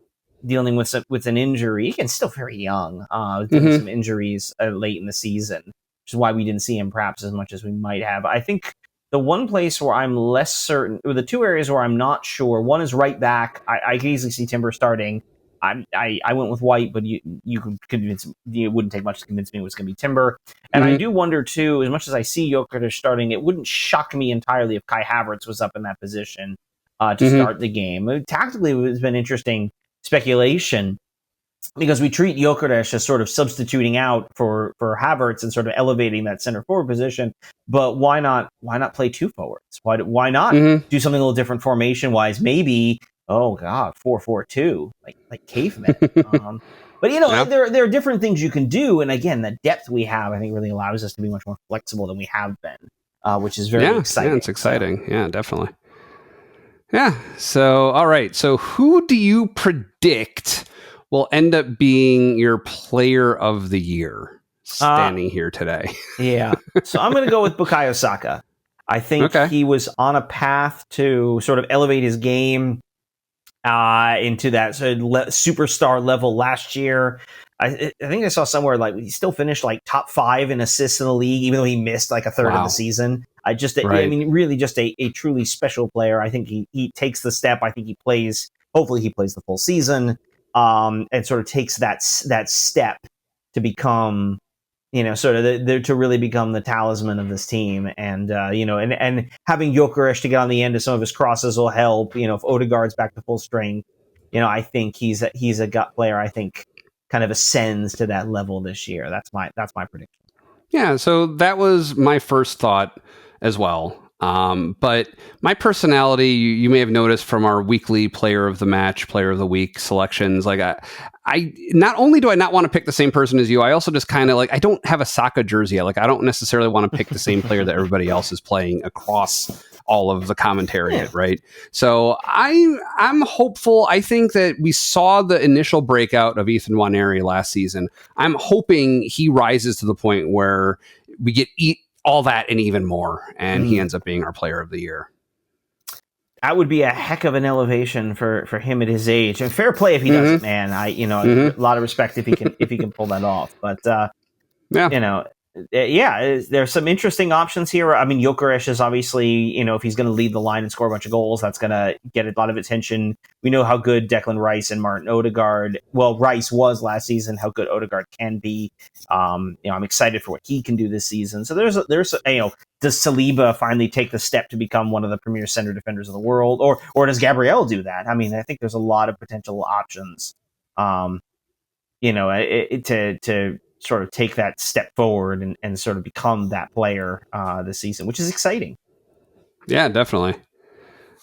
S2: dealing with an injury. He's still very young, dealing with some injuries late in the season, which is why we didn't see him perhaps as much as we might have. I think the one place where I'm less certain, or the two areas where I'm not sure, one is right back. I can easily see Timber starting. I went with White, but you could convince me. It wouldn't take much to convince me it was going to be Timber. And I do wonder too, as much as I see Gyökeres starting, it wouldn't shock me entirely if Kai Havertz was up in that position to start the game. Tactically, it's been interesting speculation, because we treat Gyökeres as sort of substituting out for Havertz and sort of elevating that center forward position. But why not play two forwards? Why not do something a little different formation wise? Maybe 4-4-2 like cavemen. But there are different things you can do, and again, the depth we have, I think, really allows us to be much more flexible than we have been, which is very exciting.
S1: Yeah, it's exciting. Yeah, definitely. Yeah. So all right. So who do you predict will end up being your player of the year standing here today?
S2: Yeah. So I'm going to go with Bukayo Saka. I think he was on a path to sort of elevate his game into that sort of superstar level last year. I think I saw somewhere like he still finished like top 5 in assists in the league, even though he missed like a third of the season. I mean, really just a truly special player. I think he takes the step. I think he plays, hopefully he plays the full season, and sort of takes that step to become, sort of to really become the talisman of this team. And, and having Gyökeres to get on the end of some of his crosses will help, if Odegaard's back to full strength, I think he's a gut player. I think kind of ascends to that level this year. That's my prediction.
S1: Yeah. So that was my first thought as well. But my personality, you may have noticed from our weekly player of the match, player of the week selections, like I not only do I not want to pick the same person as you, I also just kind of like, I don't have a Saka jersey. Like I don't necessarily want to pick the same player that everybody else is playing across all of the commentariat, right? So I'm hopeful. I think that we saw the initial breakout of Ethan Nwaneri last season. I'm hoping he rises to the point where we get all that and even more, and he ends up being our player of the year.
S2: That would be a heck of an elevation for him at his age. And fair play if he doesn't, man. A lot of respect if he can pull that off. But there's some interesting options here. I mean, Gyökeres is obviously, if he's going to lead the line and score a bunch of goals, that's going to get a lot of attention. We know how good Declan Rice and Martin Odegaard, Rice was last season, how good Odegaard can be. I'm excited for what he can do this season. So there's does Saliba finally take the step to become one of the premier center defenders of the world, or does Gabriel do that? I mean, I think there's a lot of potential options, to sort of take that step forward and sort of become that player this season, which is exciting. Yeah,
S1: definitely.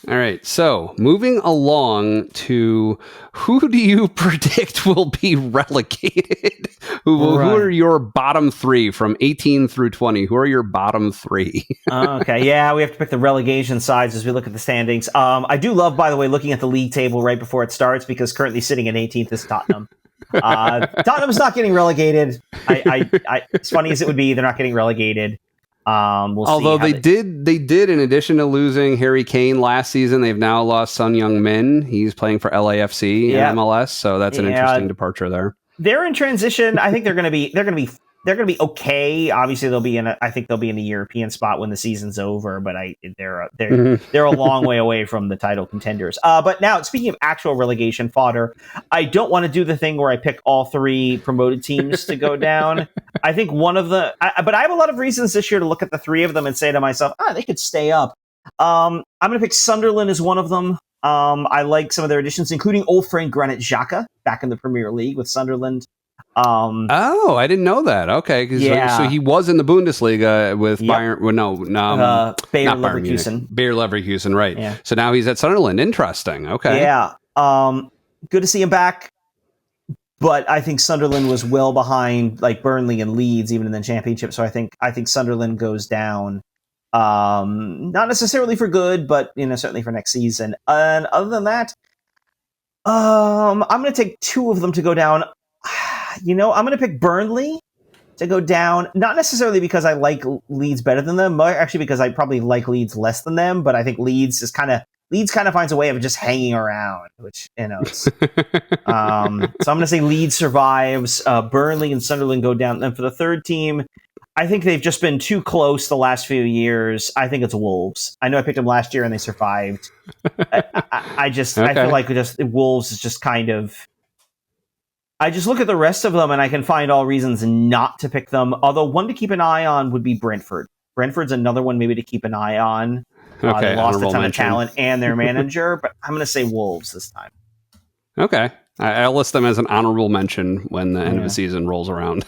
S1: All right, so moving along to who do you predict will be relegated? Who are your bottom 3 from 18 through 20? Who are your bottom 3?
S2: Okay, yeah, we have to pick the relegation sides as we look at the standings. I do love, by the way, looking at the league table right before it starts, because currently sitting at 18th is Tottenham. Tottenham's not getting relegated. As funny as it would be, they're not getting relegated.
S1: Although they did, in addition to losing Harry Kane last season, they've now lost Son Heung-min. He's playing for LAFC in MLS, so that's an interesting departure there.
S2: They're in transition. I think they're going to be okay. Obviously, I think they'll be in a European spot when the season's over. But they're a long way away from the title contenders. But now, speaking of actual relegation fodder, I don't want to do the thing where I pick all 3 promoted teams to go down. I think but I have a lot of reasons this year to look at the 3 of them and say to myself, they could stay up. I'm going to pick Sunderland as one of them. I like some of their additions, including old friend Granit Xhaka back in the Premier League with Sunderland.
S1: I didn't know that. Okay, so he was in the Bundesliga with Bayern. Well,
S2: Bayer Leverkusen.
S1: Bayer Leverkusen, right?
S2: Yeah.
S1: So now he's at Sunderland. Interesting. Okay.
S2: Yeah. Good to see him back. But I think Sunderland was well behind like Burnley and Leeds, even in the Championship. So I think Sunderland goes down. Not necessarily for good, but certainly for next season. And other than that, I'm going to take 2 of them to go down. I'm going to pick Burnley to go down, not necessarily because I like Leeds better than them, but actually because I probably like Leeds less than them. But I think Leeds kind of finds a way of just hanging around, which so I'm going to say Leeds survives. Burnley and Sunderland go down. And for the third team, I think they've just been too close the last few years. I think it's Wolves. I know I picked them last year and they survived. I feel like Wolves is just kind of. I just look at the rest of them and I can find all reasons not to pick them. Although one to keep an eye on would be Brentford. Brentford's another one maybe to keep an eye on. They lost a ton of talent and their manager, but I'm going to say Wolves this time. Okay.
S1: I'll list them as an honorable mention when the end of the season rolls around.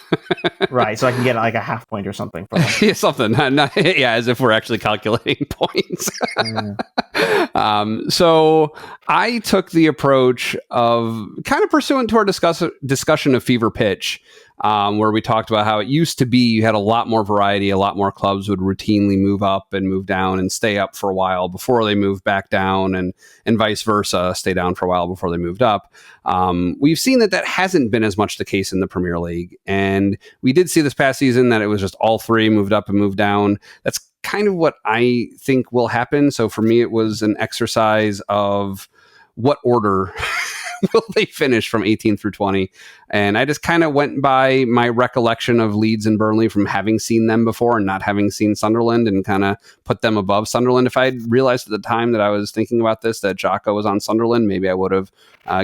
S2: Right, so I can get like a half point or something. For them.
S1: Yeah, something. As if we're actually calculating points. So I took the approach of kind of pursuant to our discussion of Fever Pitch, where we talked about how it used to be you had a lot more variety, a lot more clubs would routinely move up and move down and stay up for a while before they moved back down, and vice versa, stay down for a while before they moved up. We've seen that hasn't been as much the case in the Premier League, and we did see this past season that it was just all 3 moved up and moved down. That's kind of what I think will happen. So for me, it was an exercise of what order will they finish from 18 through 20? And I just kind of went by my recollection of Leeds and Burnley from having seen them before and not having seen Sunderland, and kind of put them above Sunderland. If I had realized at the time that I was thinking about this that Xhaka was on Sunderland, maybe I would have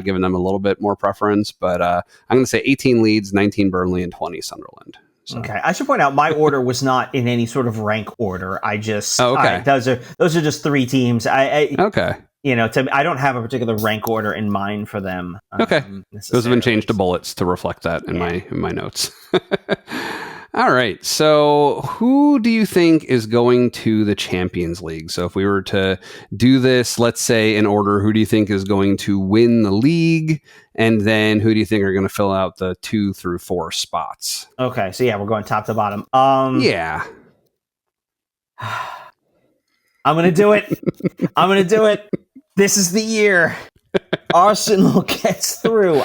S1: given them a little bit more preference. But I'm going to say 18 Leeds, 19 Burnley, and 20 Sunderland. So.
S2: Okay, I should point out my order was not in any sort of rank order. I just
S1: okay.
S2: Those are just three teams.
S1: Okay.
S2: I don't have a particular rank order in mind for them.
S1: Okay, those have been changed to bullets to reflect that in my notes. All right, so who do you think is going to the Champions League? So if we were to do this, let's say in order, who do you think is going to win the league? And then who do you think are going to fill out the 2 through 4 spots?
S2: Okay, so we're going top to bottom.
S1: Yeah.
S2: I'm going to do it. This is the year Arsenal gets through.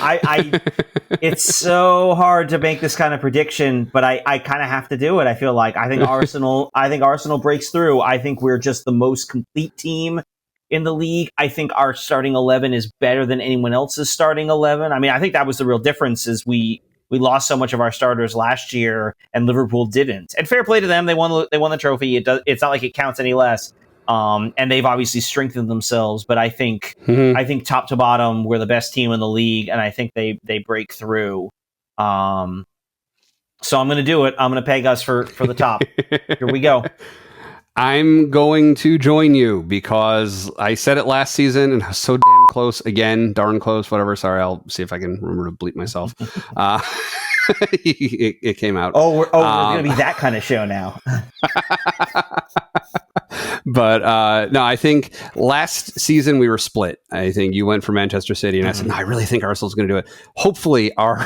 S2: It's so hard to make this kind of prediction, but I kind of have to do it. I feel like I think Arsenal breaks through. I think we're just the most complete team in the league. I think our starting 11 is better than anyone else's starting 11. I mean, I think that was the real difference, is we lost so much of our starters last year and Liverpool didn't. And fair play to them. They won the trophy. It's not like it counts any less. And they've obviously strengthened themselves, but I think top to bottom, we're the best team in the league, and I think they break through. So I'm going to do it. I'm going to peg us for the top. Here we go.
S1: I'm going to join you because I said it last season and I was so damn close again, darn close, whatever. Sorry, I'll see if I can remember to bleep myself. It came out.
S2: We're going to be that kind of show now.
S1: But no, I think last season we were split. I think you went for Manchester City, and I said, no, I really think Arsenal's going to do it. Hopefully, our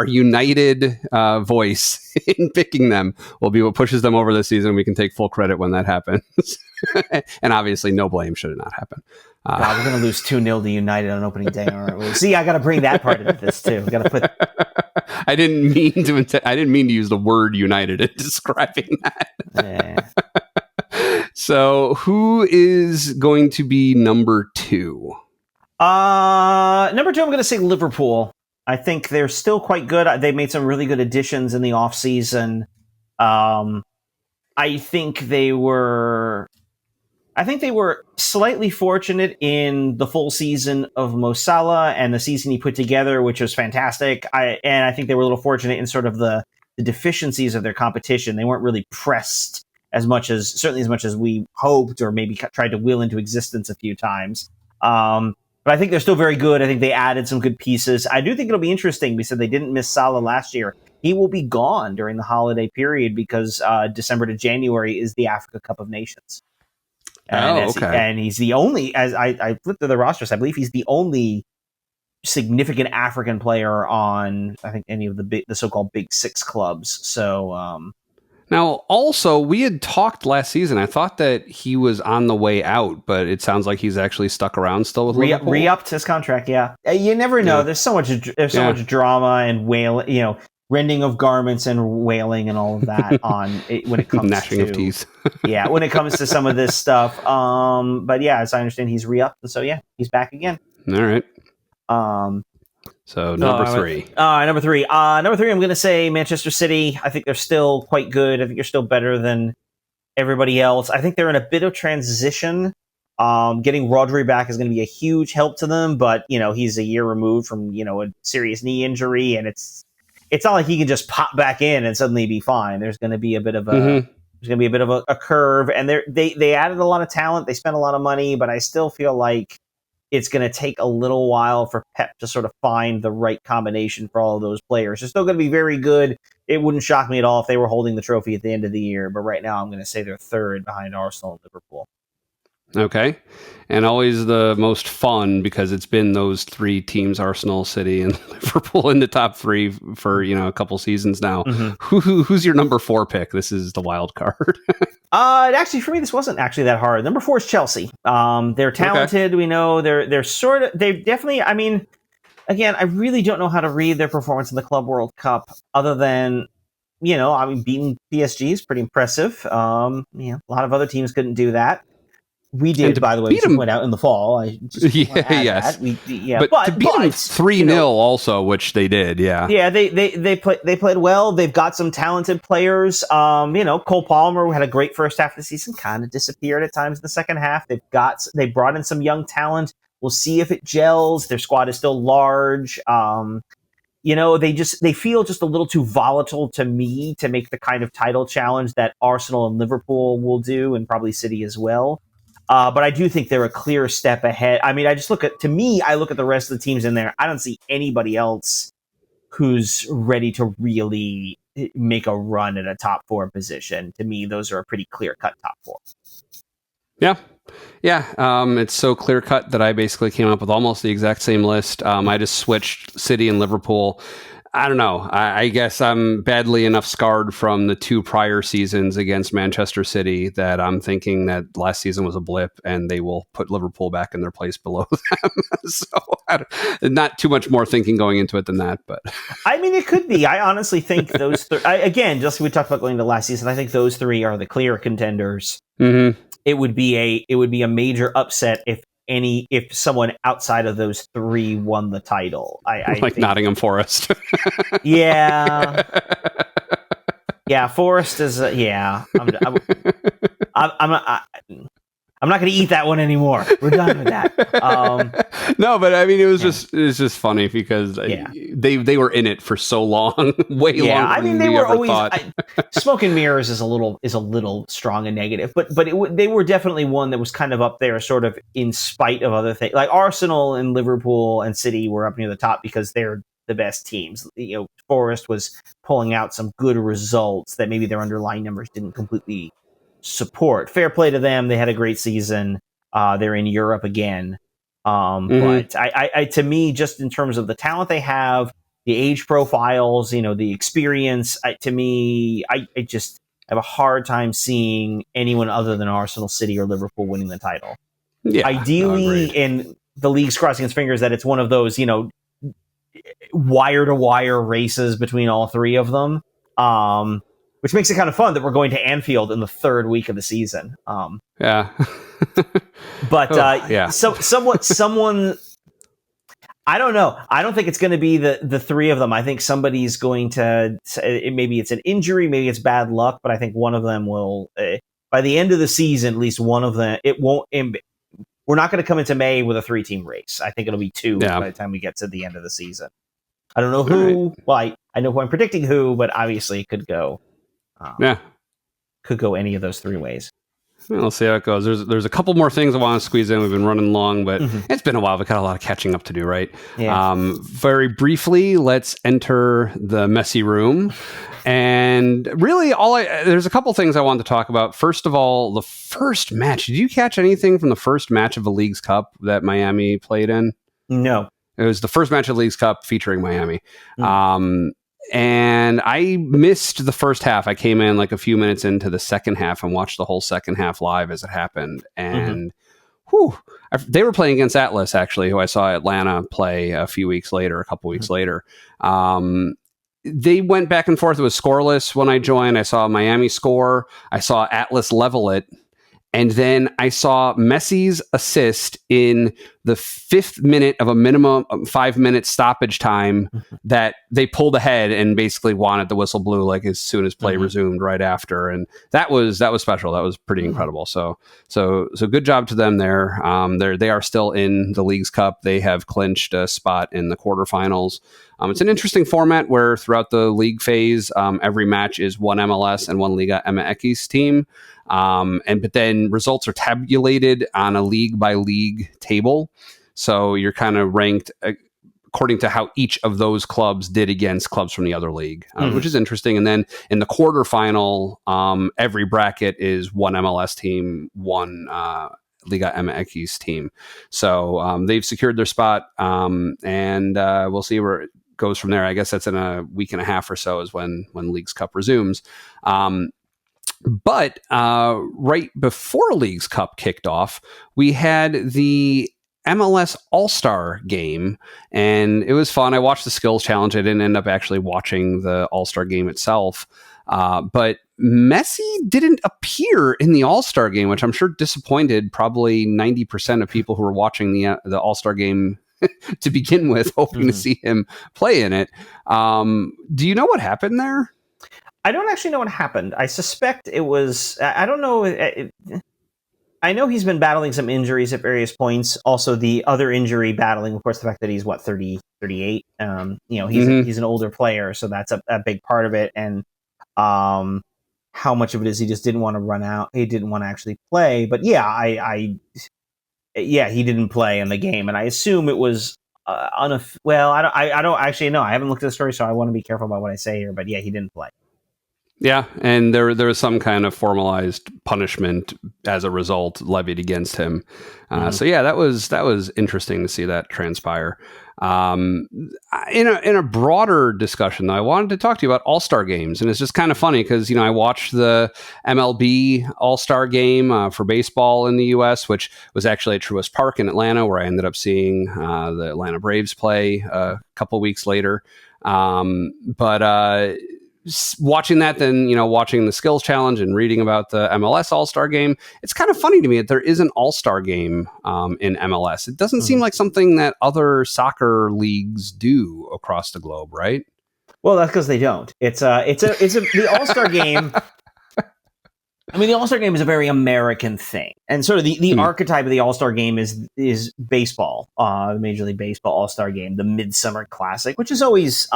S1: united voice in picking them will be what pushes them over this season. We can take full credit when that happens. And obviously, no blame should it not happen.
S2: God, we're going to lose 2-0 to United on opening day, aren't we? See, I got to bring that part into this too. Got to put.
S1: I didn't mean to use the word United in describing that.
S2: Yeah.
S1: So, who is going to be number 2?
S2: Number 2, I'm going to say Liverpool. I think they're still quite good. They made some really good additions in the offseason. I think they were slightly fortunate in the full season of Mo Salah and the season he put together, which was fantastic. I think they were a little fortunate in sort of the deficiencies of their competition. They weren't really pressed as much as we hoped, or maybe tried to will into existence a few times. But I think they're still very good. I think they added some good pieces. I do think it'll be interesting. We said they didn't miss Salah last year. He will be gone during the holiday period because December to January is the Africa Cup of Nations. And he's the only, as I flipped through the rosters, I believe he's the only significant African player on, I think, any of the so-called Big Six clubs. So,
S1: now, also, we had talked last season. I thought that he was on the way out, but it sounds like he's actually stuck around still with Liverpool.
S2: Re-upped his contract, yeah. You never know. Yeah. There's so much drama and wailing, rending of garments and wailing and all of that on it when it comes
S1: gnashing of teeth.
S2: Yeah, when it comes to some of this stuff. But yeah, as I understand, he's re-upped, and so yeah, he's back again.
S1: All right. So number 3.
S2: Number 3. I'm going to say Manchester City. I think they're still quite good. I think they're still better than everybody else. I think they're in a bit of transition. Getting Rodri back is going to be a huge help to them, but he's a year removed from a serious knee injury, and it's not like he can just pop back in and suddenly be fine. There's going to be a bit of a curve, and they added a lot of talent. They spent a lot of money, but I still feel like it's going to take a little while for Pep to sort of find the right combination for all of those players. They're still going to be very good. It wouldn't shock me at all if they were holding the trophy at the end of the year. But right now, I'm going to say they're third behind Arsenal and Liverpool. Okay.
S1: And always the most fun because it's been those 3 teams, Arsenal, City, and Liverpool in the top 3 for, a couple seasons now. Mm-hmm. Who's your number 4 pick? This is the wild card.
S2: Actually, for me, this wasn't actually that hard. Number 4 is Chelsea. They're talented. Okay. We know they definitely, again, I really don't know how to read their performance in the Club World Cup other than, beating PSG is pretty impressive. A lot of other teams couldn't do that. We did, by the way. We went out in the fall. I just
S1: yes.
S2: That.
S1: But to beat them 3-0 also, which they did,
S2: Yeah, they played well. They've got some talented players. Cole Palmer had a great first half of the season, kind of disappeared at times in the second half. They brought in some young talent. We'll see if it gels. Their squad is still large. They feel just a little too volatile to me to make the kind of title challenge that Arsenal and Liverpool will do, and probably City as well. But I do think they're a clear step ahead. I mean, I look at the rest of the teams in there. I don't see anybody else who's ready to really make a run at a top 4 position. To me, those are a pretty clear-cut top 4.
S1: Yeah. It's so clear-cut that I basically came up with almost the exact same list. I just switched City and Liverpool. I don't know. I guess I'm badly enough scarred from the 2 prior seasons against Manchester City that I'm thinking that last season was a blip and they will put Liverpool back in their place below them. So not too much more thinking going into it than that. But
S2: I mean, it could be. I honestly think those again, just we talked about going to last season. I think those 3 are the clear contenders.
S1: Mm-hmm.
S2: It would be a major upset if someone outside of those 3 won the title. I
S1: think Nottingham Forest.
S2: Yeah. Forest is I'm not going to eat that one anymore. We're done with that.
S1: No, but I mean, it was just funny because they were in it for so long, way longer.
S2: I mean, they
S1: than
S2: were
S1: ever
S2: always smoke and mirrors is a little strong and negative, but they were definitely one that was kind of up there, sort of in spite of other things. Like Arsenal and Liverpool and City were up near the top because they're the best teams. Forest was pulling out some good results that maybe their underlying numbers didn't completely support. Fair play to them. They had a great season. They're in Europe again. But I to me, just in terms of the talent they have, the age profiles, the experience, to me, I just have a hard time seeing anyone other than Arsenal, City, or Liverpool winning the title. Yeah, ideally, in the league's crossing its fingers that it's one of those, wire-to-wire races between all 3 of them. Which makes it kind of fun that we're going to Anfield in the 3rd week of the season.
S1: Yeah.
S2: Someone, I don't know. I don't think it's going to be the 3 of them. I think somebody's going to, maybe it's an injury, maybe it's bad luck, but I think one of them will, by the end of the season, at least one of them, we're not going to come into May with a 3-team race. I think it'll be 2 by the time we get to the end of the season. I don't know who. Right. Well, I know who I'm predicting who, but obviously it could go. Could go any of those 3 ways.
S1: We'll see how it goes. There's a couple more things I want to squeeze in. We've been running long, but it's been a while. We've got a lot of catching up to do, right? Yeah. Very briefly, let's enter the messy room. And really, there's a couple things I wanted to talk about. First of all, the first match. Did you catch anything from the first match of the League's Cup that Miami played in?
S2: No.
S1: It was the first match of the League's Cup featuring Miami. And I missed the first half. I came in like a few minutes into the second half and watched the whole second half live as it happened. And they were playing against Atlas, actually, who I saw Atlanta play a couple weeks later. They went back and forth. It was scoreless when I joined. I saw Miami score. I saw Atlas level it. And then I saw Messi's assist in the 5th minute of a minimum 5-minute stoppage time that they pulled ahead and basically wanted the whistle blew like as soon as play resumed right after. And that was special. That was pretty incredible. So good job to them there. They are still in the League's Cup. They have clinched a spot in the quarterfinals. It's an interesting format where throughout the league phase, every match is one MLS and one Liga MX team. But then results are tabulated on a league by league table. So you're kind of ranked according to how each of those clubs did against clubs from the other league, which is interesting. And then in the quarterfinal, every bracket is one MLS team, one Liga MX team. So they've secured their spot, and we'll see where it goes from there. I guess that's in a week and a half or so is when League's Cup resumes. But right before League's Cup kicked off, we had the MLS All-Star game, and it was fun. I watched the skills challenge. I didn't end up actually watching the All-Star game itself. But Messi didn't appear in the All-Star game, which I'm sure disappointed probably 90% of people who were watching the All-Star game to begin with, hoping to see him play in it. Do you know what happened there?
S2: I don't actually know what happened. I suspect it was, I don't know. I know he's been battling some injuries at various points. Also, the other injury battling, of course, the fact that he's 30, 38. He's an older player, so that's a big part of it. And how much of it is he just didn't want to run out? He didn't want to actually play. But yeah, he didn't play in the game, and I assume it was I don't actually know. I haven't looked at the story, so I want to be careful about what I say here. But yeah, he didn't play.
S1: Yeah, and there was some kind of formalized punishment as a result levied against him. So yeah, that was interesting to see that transpire. In a broader discussion, though, I wanted to talk to you about All-Star games, and it's just kind of funny because I watched the MLB All-Star game for baseball in the U.S., which was actually at Truist Park in Atlanta, where I ended up seeing the Atlanta Braves play a couple weeks later. Watching that, then watching the skills challenge and reading about the MLS All-Star game, it's kind of funny to me that there is an All-Star game in MLS. It doesn't seem like something that other soccer leagues do across the globe, right?
S2: Well, that's because they don't. It's the All-Star game. I mean, the All-Star game is a very American thing, and sort of the archetype of the All-Star game is baseball, the Major League Baseball All-Star game, the Midsummer Classic, which is always.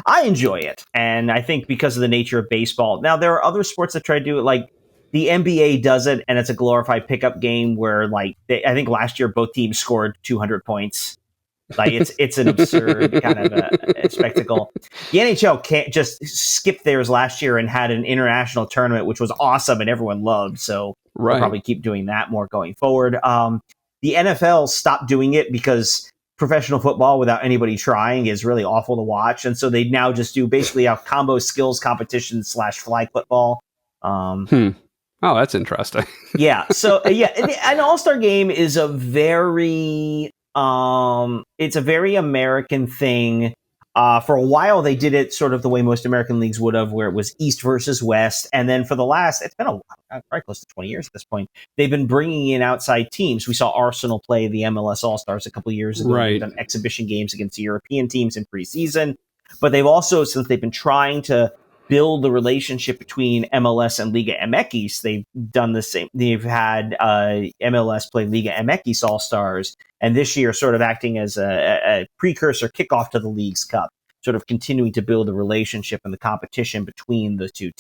S2: I enjoy it, and I think because of the nature of baseball. Now, there are other sports that try to do it, like the NBA does it, and it's a glorified pickup game where, I think last year both teams scored 200 points. Like it's an absurd kind of a spectacle. The NHL can't just skip theirs last year and had an international tournament, which was awesome and everyone loved. So we'll probably keep doing that more going forward. The NFL stopped doing it because professional football without anybody trying is really awful to watch. And so they now just do basically a combo skills competition / flag football.
S1: Oh, that's interesting.
S2: Yeah. So an All-Star game is a very, it's a very American thing. For a while, they did it sort of the way most American leagues would have, where it was East versus West. And then for the last, it's been probably close to 20 years at this point, they've been bringing in outside teams. We saw Arsenal play the MLS All-Stars a couple of years ago. They've done exhibition games against European teams in preseason. But they've also, since they've been trying to build the relationship between MLS and Liga MX, they've done the same. They've had MLS play Liga MX All-Stars, and this year sort of acting as a precursor kickoff to the League's Cup, sort of continuing to build a relationship and the competition between the two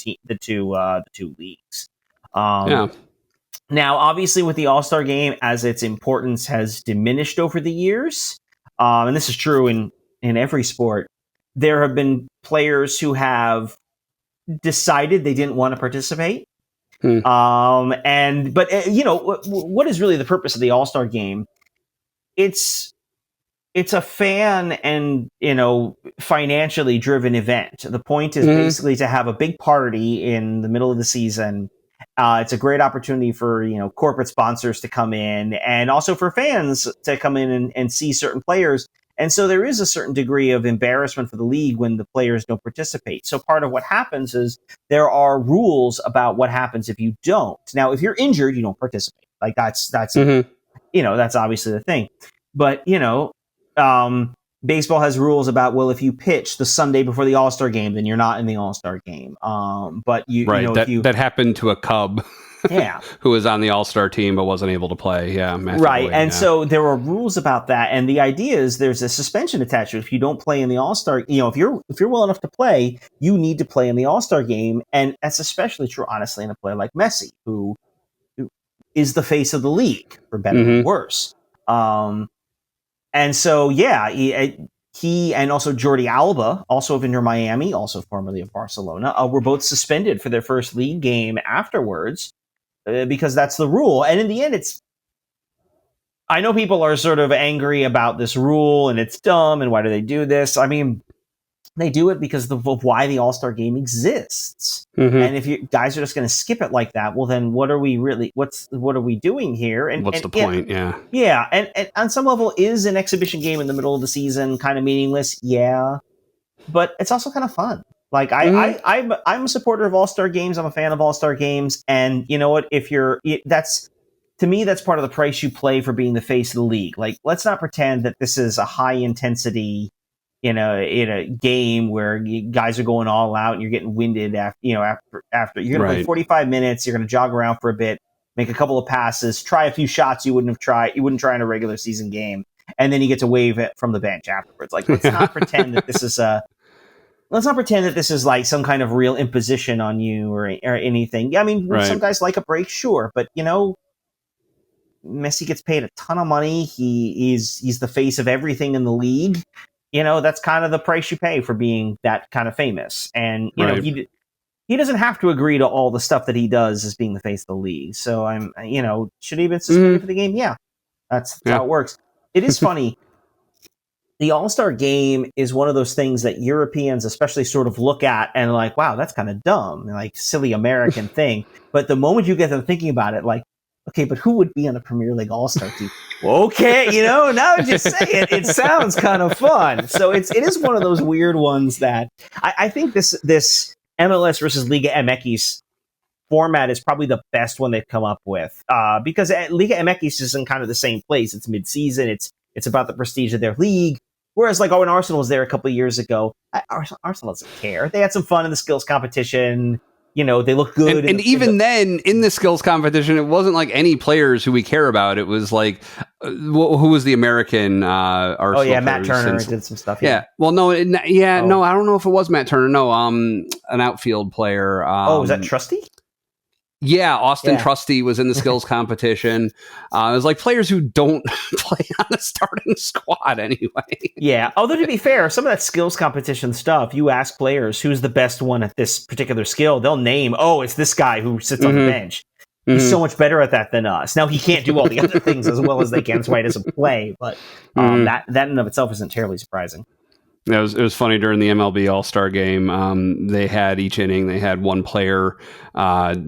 S2: leagues. Now, obviously, with the All-Star game, as its importance has diminished over the years, and this is true in every sport, there have been players who have decided they didn't want to participate. What is really the purpose of the All-Star game? It's a fan and, financially driven event. The point is basically to have a big party in the middle of the season. It's a great opportunity for, corporate sponsors to come in and also for fans to come in and see certain players. And so there is a certain degree of embarrassment for the league when the players don't participate. So part of what happens is there are rules about what happens if you don't. Now, if you're injured, you don't participate. Like that's that's obviously the thing. But, baseball has rules about, well, if you pitch the Sunday before the All-Star game, then you're not in the All-Star game. But that happened to a Cub. Yeah.
S1: Who was on the All-Star team but wasn't able to play. Yeah.
S2: Right. And so there are rules about that. And the idea is there's a suspension attached to it. If you don't play in the All-Star, if you're well enough to play, you need to play in the All-Star game. And that's especially true, honestly, in a player like Messi, who is the face of the league, for better or worse. And so, he and also Jordi Alba, also of Inter Miami, also formerly of Barcelona, were both suspended for their first league game afterwards. Because that's the rule. And in the end, I know people are sort of angry about this rule and it's dumb and why do they do this? I mean, they do it because of why the All-Star game exists. And if you guys are just going to skip it like that, well, then what are we doing here? And
S1: what's the point? Yeah.
S2: Yeah. And on some level, is an exhibition game in the middle of the season kind of meaningless? Yeah. But it's also kind of fun. Like I'm a supporter of All-Star games. I'm a fan of All-Star games, and you know what? That's to me, that's part of the price you play for being the face of the league. Like, let's not pretend that this is a high intensity in a game where guys are going all out and you're getting winded after you're going to play 45 minutes. You're going to jog around for a bit, make a couple of passes, try a few shots you wouldn't try in a regular season game, and then you get to wave it from the bench afterwards. Like, let's not pretend that this is like some kind of real imposition on you or anything. Yeah, I mean, some guys like a break, sure, but Messi gets paid a ton of money. He's the face of everything in the league. That's kind of the price you pay for being that kind of famous. And he doesn't have to agree to all the stuff that he does as being the face of the league. So should he have been suspended for the game? Yeah, that's how it works. It is funny. The All-Star game is one of those things that Europeans especially sort of look at and like, wow, that's kind of dumb, like silly American thing. But the moment you get them thinking about it, like, okay, but who would be on a Premier League All-Star team? Okay, now just say it. It sounds kind of fun. So it is one of those weird ones that I think this MLS versus Liga MX format is probably the best one they've come up with because Liga MX is in kind of the same place. It's mid-season. It's about the prestige of their league. Whereas, like, when Arsenal was there a couple of years ago, Arsenal doesn't care. They had some fun in the skills competition. They look good.
S1: And even then, in the skills competition, it wasn't like any players who we care about. It was like, who was the American Arsenal?
S2: Oh, yeah, Matt Turner did some stuff.
S1: Yeah. Well, no, no, I don't know if it was Matt Turner. No, an outfield player.
S2: Was that Trusty?
S1: Yeah, Austin Trusty was in the skills competition. It was like players who don't play on the starting squad anyway.
S2: Yeah, although to be fair, some of that skills competition stuff, you ask players who's the best one at this particular skill, they'll name, it's this guy who sits on the bench. He's so much better at that than us. Now, he can't do all the other things as well as they can, that's why he doesn't play, but that in and of itself isn't terribly surprising.
S1: It was funny during the MLB All-Star game. They had each inning, they had one player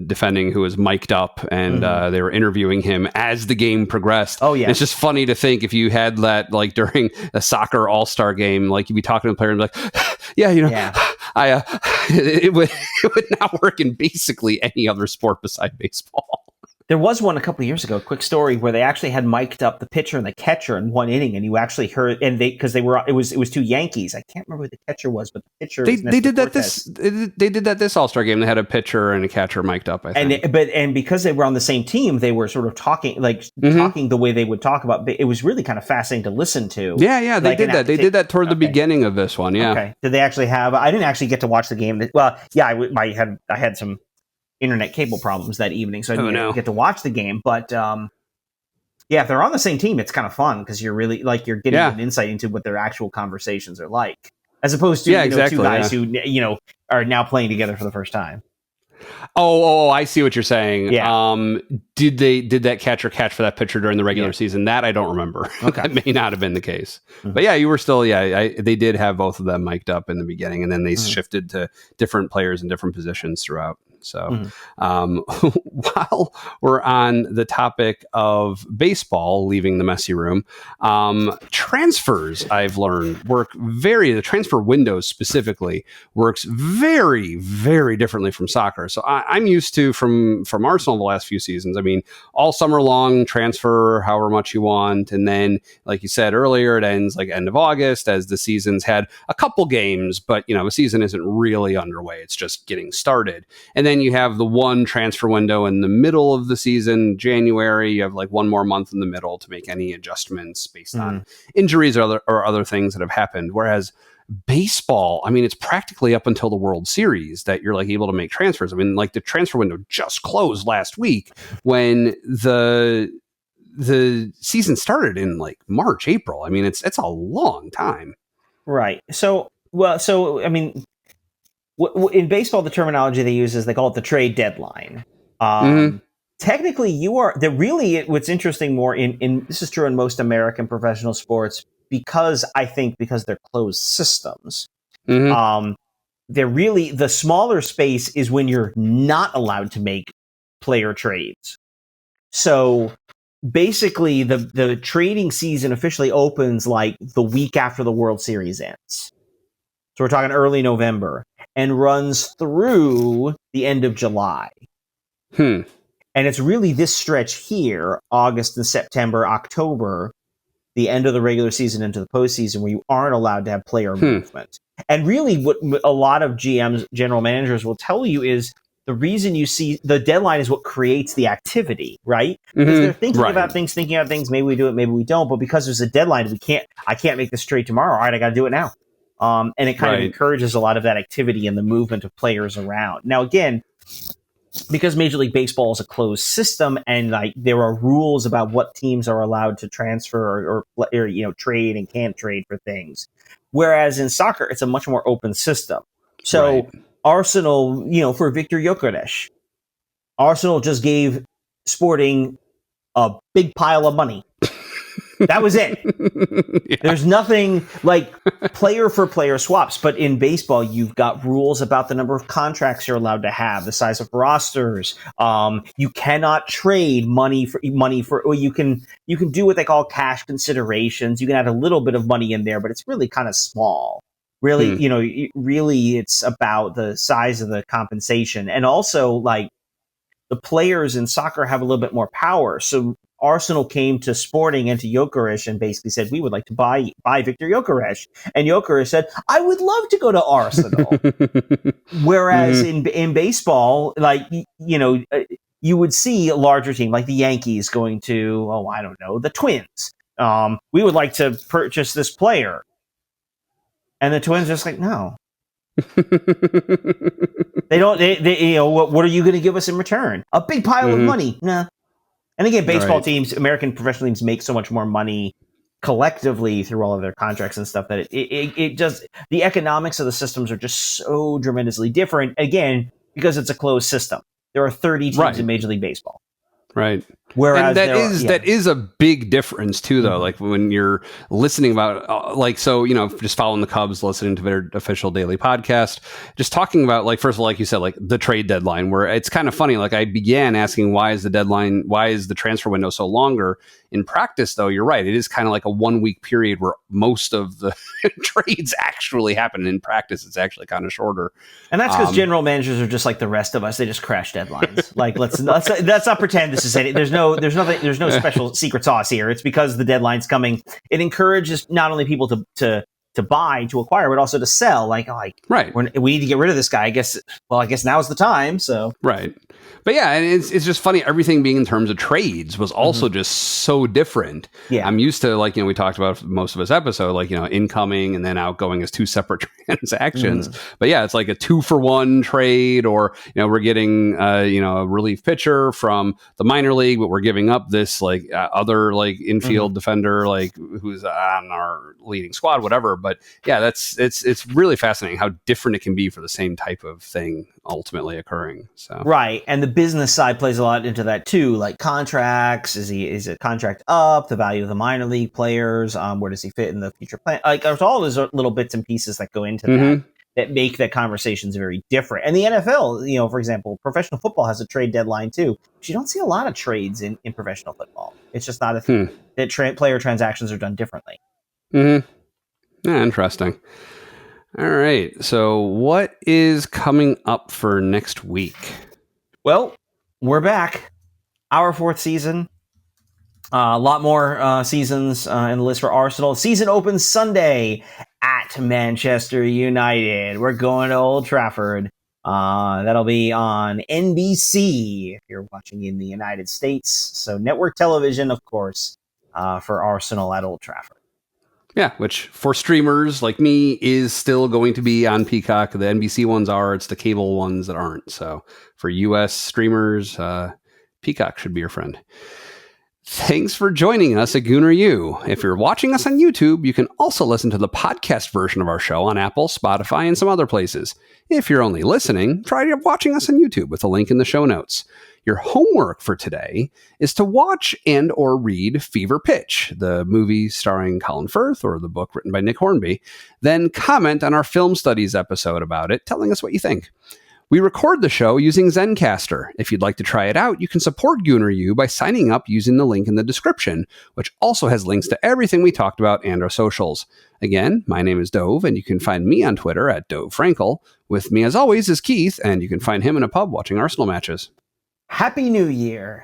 S1: defending who was mic'd up, and they were interviewing him as the game progressed. Oh, yeah. And it's just funny to think if you had that, like, during a soccer All-Star game, like, you'd be talking to a player and be like, it would not work in basically any other sport beside baseball.
S2: There was one a couple of years ago, a quick story, where they actually had mic'd up the pitcher and the catcher in one inning, and you actually heard, and it was two Yankees. I can't remember who the catcher was, but the pitcher.
S1: They did that this All-Star game. They had a pitcher and a catcher mic'd up, I think.
S2: And because they were on the same team, they were sort of talking the way they would talk about. It was really kind of fascinating to listen to.
S1: Yeah, they did that. They did that toward the beginning of this one. Yeah. Okay.
S2: Did they actually have? I didn't actually get to watch the game. Well, yeah, I had some internet cable problems that evening, so I didn't get to watch the game. But if they're on the same team, it's kind of fun because you're really you're getting an insight into what their actual conversations are like, as opposed to two guys who are now playing together for the first time.
S1: Oh, I see what you're saying. Yeah. Did that catcher catch for that pitcher during the regular season? That I don't remember. Okay. That may not have been the case. Mm-hmm. But yeah, you were still, they did have both of them mic'd up in the beginning, and then they shifted to different players in different positions throughout. So while we're on the topic of baseball, leaving the messy room, transfers, I've learned, the transfer window specifically works very, very differently from soccer. So I'm used to from Arsenal the last few seasons. I mean, all summer long, transfer however much you want. And then, like you said earlier, it ends like end of August as the season's had a couple games, but the season isn't really underway. It's just getting started. And then you have the one transfer window in the middle of the season, January. You have like one more month in the middle to make any adjustments based on injuries or other things that have happened. Whereas baseball, I mean, it's practically up until the World Series that you're like able to make transfers. I mean, like the transfer window just closed last week when the season started in like March, April. I mean, it's a long time.
S2: Right. So I mean, in baseball, the terminology they use is they call it the trade deadline. Technically, what's interesting more in this is true in most American professional sports because they're closed systems. They're really, the smaller space is when you're not allowed to make player trades. So basically, the trading season officially opens like the week after the World Series ends. So we're talking early November. and runs through the end of July. And it's really this stretch here, August and September, October, the end of the regular season into the postseason, where you aren't allowed to have player movement. And really what a lot of GMs, general managers, will tell you is the reason you see the deadline is what creates the activity, right? Because they're thinking about things, maybe we do it, maybe we don't, but because there's a deadline, I can't make this trade tomorrow. All right, I got to do it now. And it kind of encourages a lot of that activity and the movement of players around. Now, again, because Major League Baseball is a closed system and like there are rules about what teams are allowed to transfer or trade and can't trade for things. Whereas in soccer, it's a much more open system. So Arsenal, for Viktor Gyökeres, Arsenal just gave Sporting a big pile of money. That was it. There's nothing like player for player swaps. But in baseball, you've got rules about the number of contracts you're allowed to have, the size of rosters. You cannot trade money for, or you can do what they call cash considerations. You can add a little bit of money in there, but it's really kind of small. Really, really it's about the size of the compensation. And also like the players in soccer have a little bit more power. So Arsenal came to Sporting and to Gyökeres and basically said, we would like to buy Viktor Gyökeres. And Gyökeres said, I would love to go to Arsenal. Whereas in baseball, like, you would see a larger team like the Yankees going to, I don't know, the Twins. We would like to purchase this player. And the Twins are just like, no. They don't, what are you going to give us in return? A big pile of money. Nah. And again, baseball teams, American professional teams make so much more money collectively through all of their contracts and stuff that it just, the economics of the systems are just so tremendously different. Again, because it's a closed system. There are 30 teams in Major League Baseball.
S1: Right.
S2: Whereas
S1: that is a big difference too, though. Like when you're listening about, just following the Cubs, listening to their official daily podcast, just talking about, like, first of all, like you said, like the trade deadline, where it's kind of funny. Like I began asking, why is the transfer window so longer? In practice, though, you're right. It is kind of like a 1 week period where most of the trades actually happen. In practice, it's actually kind of shorter. And
S2: that's because general managers are just like the rest of us. They just crash deadlines. Like let's not pretend this is it. There's no special secret sauce here. It's because the deadline's coming. It encourages not only people to buy, to acquire, but also to sell. Like we need to get rid of this guy. I guess now's the time. So
S1: right. But yeah, and it's just funny. Everything being in terms of trades was also just so different. Yeah. I'm used to, like, we talked about most of this episode, like, incoming and then outgoing as two separate transactions. But yeah, it's like a 2-for-1 trade, or, we're getting, a relief pitcher from the minor league, but we're giving up this like other like infield defender, like who's on our leading squad, whatever. But yeah, it's really fascinating how different it can be for the same type of thing ultimately occurring. So
S2: right. And the business side plays a lot into that too, like contracts. Is a contract up? The value of the minor league players. Where does he fit in the future plan? Like there's all those little bits and pieces that go into that make that conversations very different. And the NFL, for example, professional football has a trade deadline too. But you don't see a lot of trades in professional football. It's just not a thing. That player transactions are done differently.
S1: Yeah, interesting. All right. So what is coming up for next week?
S2: Well, we're back. Our fourth season. A lot more seasons in the list for Arsenal. Season opens Sunday at Manchester United. We're going to Old Trafford. That'll be on NBC if you're watching in the United States. So network television, of course, for Arsenal at Old Trafford.
S1: Yeah, which for streamers like me is still going to be on Peacock. The NBC ones are. It's the cable ones that aren't. So for US streamers, Peacock should be your friend. Thanks for joining us at Gooner U. If you're watching us on YouTube, you can also listen to the podcast version of our show on Apple, Spotify, and some other places. If you're only listening, try watching us on YouTube with a link in the show notes. Your homework for today is to watch and or read Fever Pitch, the movie starring Colin Firth or the book written by Nick Hornby. Then comment on our film studies episode about it, telling us what you think. We record the show using Zencaster. If you'd like to try it out, you can support Gooner U by signing up using the link in the description, which also has links to everything we talked about and our socials. Again, my name is Dove, and you can find me on Twitter at Dove Frankel. With me, as always, is Keith, and you can find him in a pub watching Arsenal matches.
S2: Happy New Year.